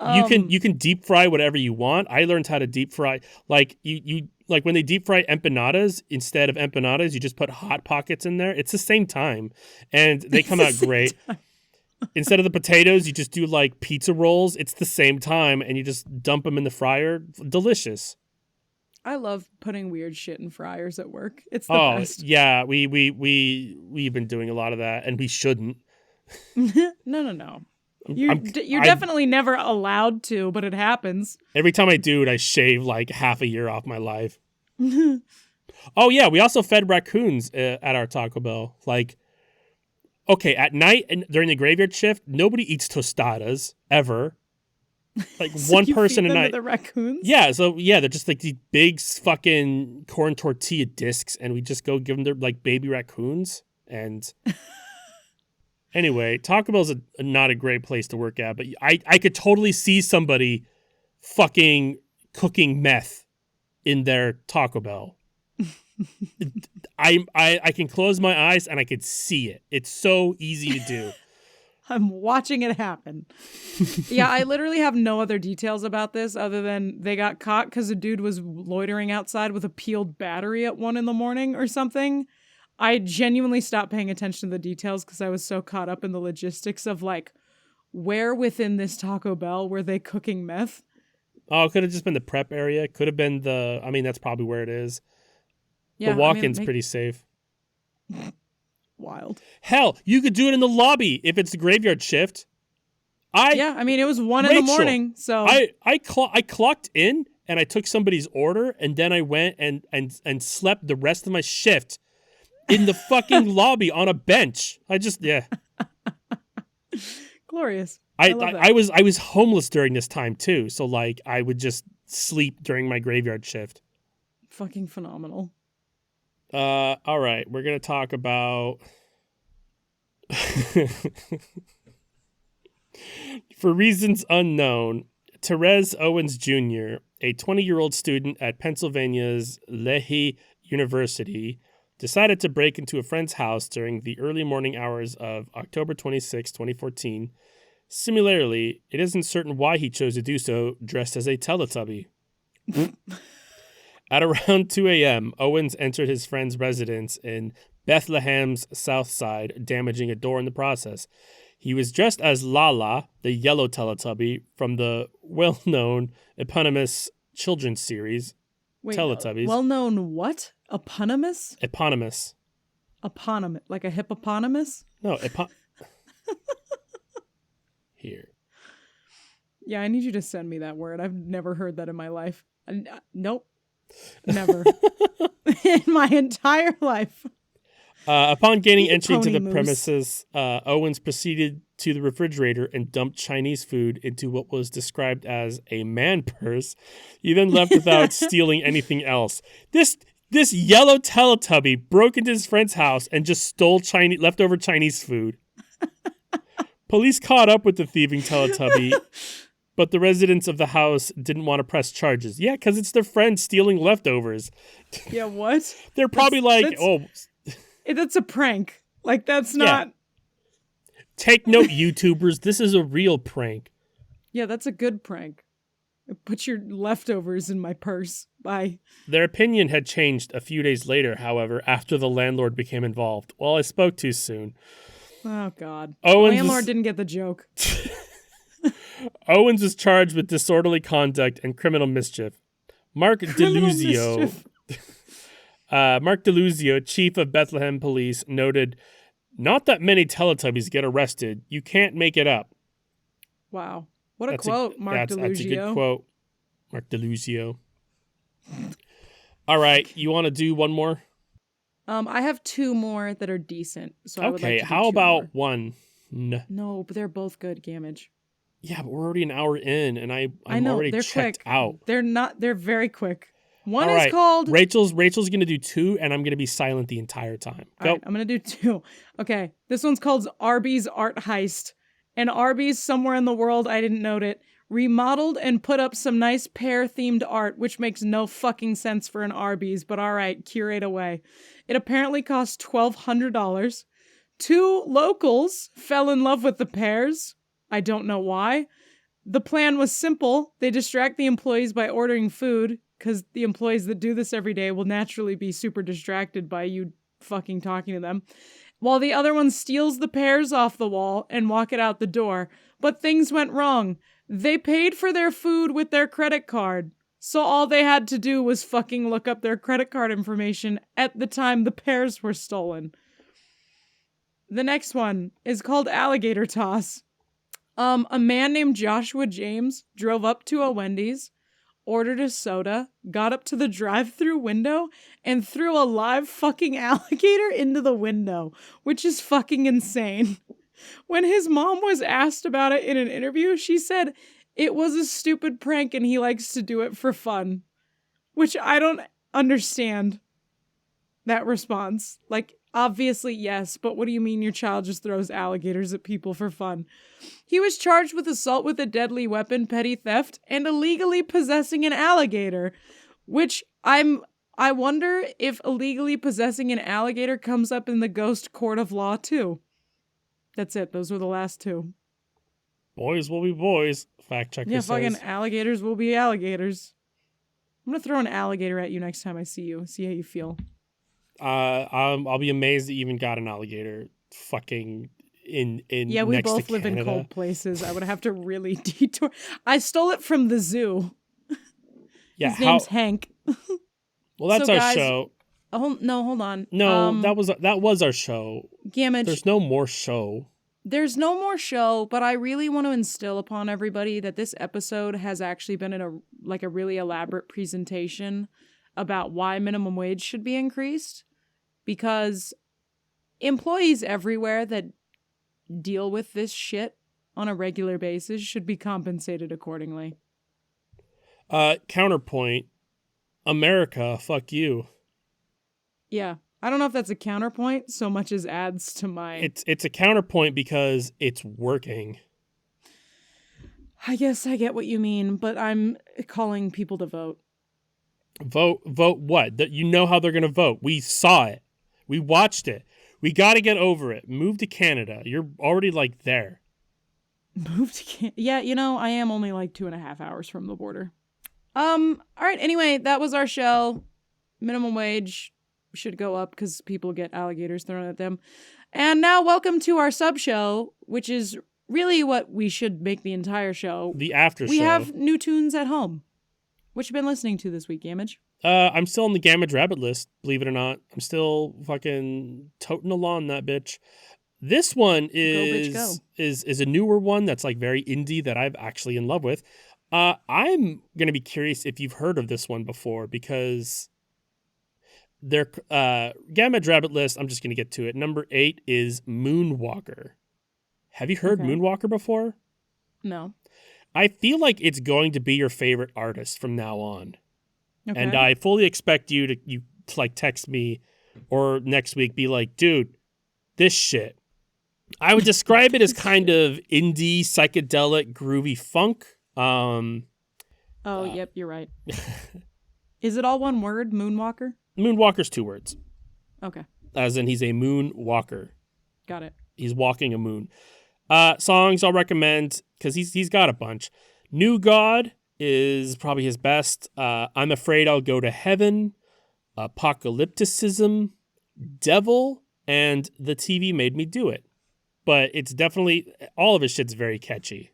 You can deep fry whatever you want. I learned how to deep fry. Like you like when they deep fry empanadas, instead of empanadas, you just put Hot Pockets in there. It's the same time, and they come out great. Instead of the potatoes, you just do like pizza rolls. It's the same time, and you just dump them in the fryer. Delicious. I love putting weird shit in fryers at work. It's the Oh best. yeah, we've been doing a lot of that, and we shouldn't. No. You're I'm definitely never allowed to, but it happens. every time I do it, I shave like half a year off my life. Oh yeah, we also fed raccoons at our Taco Bell. Like, okay, at night and during the graveyard shift, nobody eats tostadas ever. Like So one you person feed a them to night. the raccoons? Yeah, so yeah, they're just like these big fucking corn tortilla discs, and we just go give them their like baby raccoons. And anyway, Taco Bell's not a great place to work at, but I could totally see somebody fucking cooking meth in their Taco Bell. I can close my eyes and I could see it. It's so easy to do. I'm watching it happen. Yeah, I literally have no other details about this other than they got caught because a dude was loitering outside with a peeled battery at 1 a.m. or something. I genuinely stopped paying attention to the details because I was so caught up in the logistics of like, where within this Taco Bell were they cooking meth? Oh, it could have just been the prep area. Could have been I mean, that's probably where it is. Yeah, The walk-in's pretty safe. Wild. Hell, you could do it in the lobby if it's the graveyard shift. Yeah, I mean, it was 1 Rachel, a.m, so I clocked in and I took somebody's order and then I went and slept the rest of my shift in the fucking lobby on a bench. glorious. I love that. I was homeless during this time too, so like I would just sleep during my graveyard shift. Fucking phenomenal. All right, we're gonna talk about for reasons unknown, Therese Owens Jr., a 20-year-old student at Pennsylvania's Lehigh University, decided to break into a friend's house during the early morning hours of October 26, 2014. Similarly, it isn't certain why he chose to do so dressed as a Teletubby. At around 2 a.m., Owens entered his friend's residence in Bethlehem's South Side, damaging a door in the process. He was dressed as Lala, the yellow Teletubby from the well-known eponymous children's series, Wait, Teletubbies. well-known what? Eponymous? Eponymous. Eponymous, like a hippopotamus? No, Here. Yeah, I need you to send me that word. I've never heard that in my life. Nope. Never. In my entire life. Upon gaining Eat entry into the pony moose. premises, Owens proceeded to the refrigerator and dumped Chinese food into what was described as a man purse. He then left without stealing anything else. This yellow Teletubby broke into his friend's house and just stole leftover Chinese food. Police caught up with the thieving Teletubby, but the residents of the house didn't want to press charges. Yeah, because it's their friend stealing leftovers. Yeah, what? They're probably That's a prank. Like, that's not... Take note, YouTubers. This is a real prank. Yeah, that's a good prank. Put your leftovers in my purse. Bye. Their opinion had changed a few days later, however, after the landlord became involved. Well, I spoke too soon. Oh, God. Owens Landlord didn't get the joke. Owens was charged with disorderly conduct and criminal mischief. Mark DeLuzio, chief of Bethlehem Police, noted, "Not that many Teletubbies get arrested. You can't make it up." Wow. What a quote, Mark DeLuzio. That's a good quote. Mark DeLuzio. All right, you want to do one more? I have 2 more that are decent. So I would like to do how 2 about more. one? No, but they're both good, Gamage. Yeah, but we're already an hour in, and I'm know, already they're checked quick. out. They're very quick. One All is right, called... Rachel's going to do 2, and I'm going to be silent the entire time. Go. All right, I'm going to do 2. Okay, this one's called Arby's Art Heist. And Arby's, somewhere in the world, I didn't note it, remodeled and put up some nice pear-themed art, which makes no fucking sense for an Arby's, but all right, curate away. It apparently cost $1,200. 2 locals fell in love with the pears. I don't know why. The plan was simple. They distract the employees by ordering food, because the employees that do this every day will naturally be super distracted by you fucking talking to them. while the other one steals the pears off the wall and walk it out the door. But things went wrong. They paid for their food with their credit card. So all they had to do was fucking look up their credit card information at the time the pears were stolen. The next one is called Alligator Toss. A man named Joshua James drove up to a Wendy's, ordered a soda, got up to the drive-thru window, and threw a live fucking alligator into the window, which is fucking insane. When his mom was asked about it in an interview, she said it was a stupid prank and he likes to do it for fun. Which I don't understand that response. Like, obviously, yes, but what do you mean your child just throws alligators at people for fun? He was charged with assault with a deadly weapon, petty theft, and illegally possessing an alligator, which I wonder if illegally possessing an alligator comes up in the ghost court of law too. That's it. Those were the last two. Boys will be boys, fact checker says. Yeah, fucking alligators will be alligators. I'm gonna throw an alligator at you next time I see you. See how you feel. I'll be amazed that you even got an alligator fucking in Yeah, we next both to live in Canada. cold places. I would have to really detour. I stole it from the zoo. Yeah, His name's Hank. Well, that's So, our guys, show. No, hold on. No, that was our show. Gamage. There's no more show. There's no more show, but I really want to instill upon everybody that this episode has actually been a really elaborate presentation about why minimum wage should be increased, because employees everywhere that deal with this shit on a regular basis should be compensated accordingly. Counterpoint, America, fuck you. Yeah. I don't know if that's a counterpoint so much as adds to my... It's a counterpoint because it's working. I guess I get what you mean, but I'm calling people to vote. Vote what? That you know how they're going to vote. We saw it. We watched it. We got to get over it. Move to Canada. You're already like there. Move to Canada? Yeah, I am only like 2.5 hours from the border. All right. Anyway, that was our show. Minimum wage should go up because people get alligators thrown at them. And now welcome to our sub show, which is really what we should make the entire show. The after show. We have new tunes at home. What you been listening to this week, Gamage? I'm still on the Gamage Rabbit list, believe it or not. I'm still fucking toting along that bitch. This one is a newer one that's like very indie that I'm actually in love with. I'm gonna be curious if you've heard of this one before, because their Gamage Rabbit list, I'm just gonna get to it. Number 8 is Moonwalker. Have you heard Moonwalker before? No. I feel like it's going to be your favorite artist from now on. Okay. And I fully expect you to like text me or next week be like, dude, this shit. I would describe it as kind of indie, psychedelic, groovy funk. Yep, you're right. Is it all one word, Moonwalker? Moonwalker's 2 words. Okay. As in he's a moon walker. Got it. He's walking a moon. Songs I'll recommend, because he's got a bunch. New God is probably his best. I'm Afraid I'll Go to Heaven. Apocalypticism. Devil. And The TV Made Me Do It. But it's definitely, all of his shit's very catchy.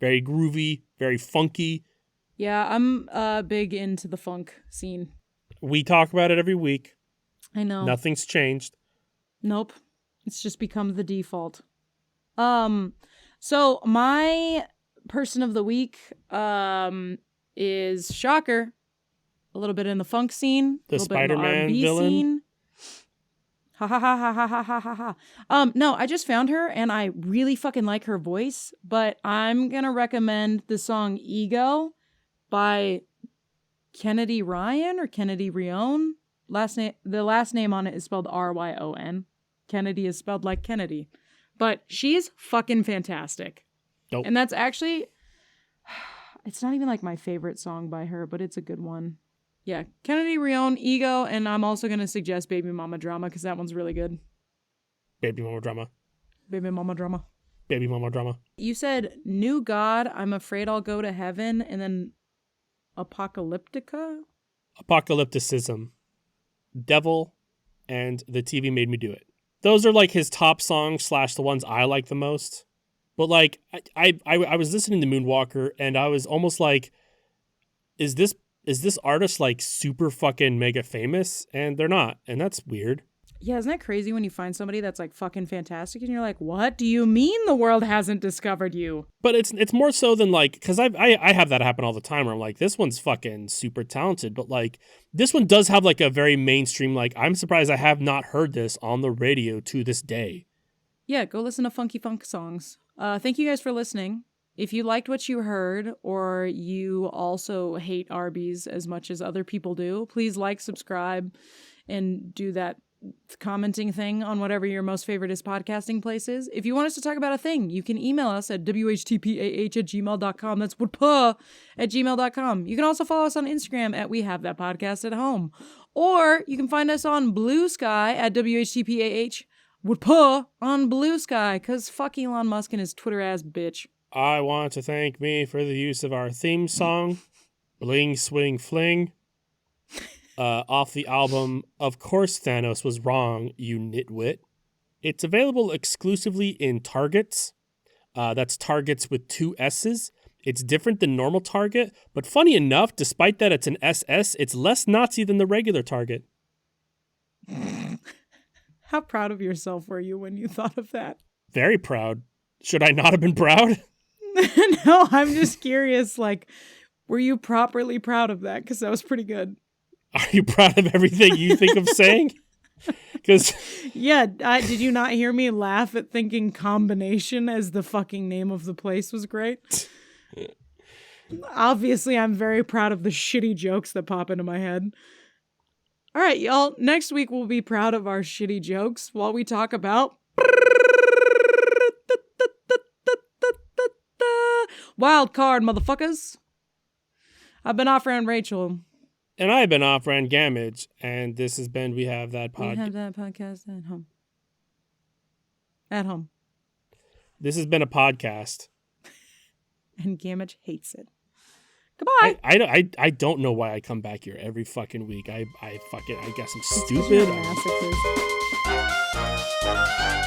Very groovy, very funky. Yeah, I'm big into the funk scene. We talk about it every week. I know. Nothing's changed. Nope. It's just become the default. So my person of the week is Shocker. A little bit in the funk scene. The Spider-Man villain. Scene. Ha ha ha ha ha ha ha ha. No, I just found her and I really fucking like her voice, but I'm gonna recommend the song Ego by Kennedy Ryan or Kennedy Rion. The last name on it is spelled Ryon. Kennedy is spelled like Kennedy. But she's fucking fantastic. Nope. And that's actually, it's not even like my favorite song by her, but it's a good one. Yeah, Kennedy Rion, Ego, and I'm also going to suggest Baby Mama Drama because that one's really good. Baby Mama Drama. Baby Mama Drama. Baby Mama Drama. You said New God, I'm Afraid I'll Go to Heaven, and then Apocalyptica? Apocalypticism. Devil, and The TV Made Me Do It. those are like his top songs / the ones I like the most. But like I was listening to Moonwalker and I was almost like, is this artist like super fucking mega famous? And they're not, and that's weird. Yeah, isn't that crazy when you find somebody that's like fucking fantastic and you're like, what do you mean the world hasn't discovered you? But it's more so than like, because I have that happen all the time where I'm like, this one's fucking super talented, but like this one does have like a very mainstream, like I'm surprised I have not heard this on the radio to this day. Yeah, go listen to funky funk songs. Thank you guys for listening. If you liked what you heard, or you also hate Arby's as much as other people do, please like, subscribe, and do that commenting thing on whatever your most favoriteest podcasting place is. If you want us to talk about a thing, you can email us at whtpah@gmail.com. That's whatpa@gmail.com. You can also follow us on Instagram at We Have That Podcast at Home. Or you can find us on Blue Sky at whtpah whatpa on Blue Sky, because fuck Elon Musk and his Twitter ass bitch. I want to thank me for the use of our theme song, Bling Swing Fling. Off the album, Of Course Thanos Was Wrong, You Nitwit. It's available exclusively in Targets. That's Targets with 2 S's. It's different than normal Target, but funny enough, despite that it's an SS, it's less Nazi than the regular Target. How proud of yourself were you when you thought of that? Very proud. Should I not have been proud? No, I'm just curious, like, were you properly proud of that? Because that was pretty good. Are you proud of everything you think of saying? Because yeah, did you not hear me laugh at thinking combination as the fucking name of the place was great? Obviously, I'm very proud of the shitty jokes that pop into my head. All right, y'all. Next week, we'll be proud of our shitty jokes while we talk about wild card, motherfuckers. I've been off-brand Rachel. And I've been off-brand Gamage, and this has been We Have That Podcast. We Have That Podcast at Home. At home. This has been a podcast. And Gamage hates it. Goodbye. I don't know why I come back here every fucking week. I guess I'm It's 'cause stupid. you're a masochist.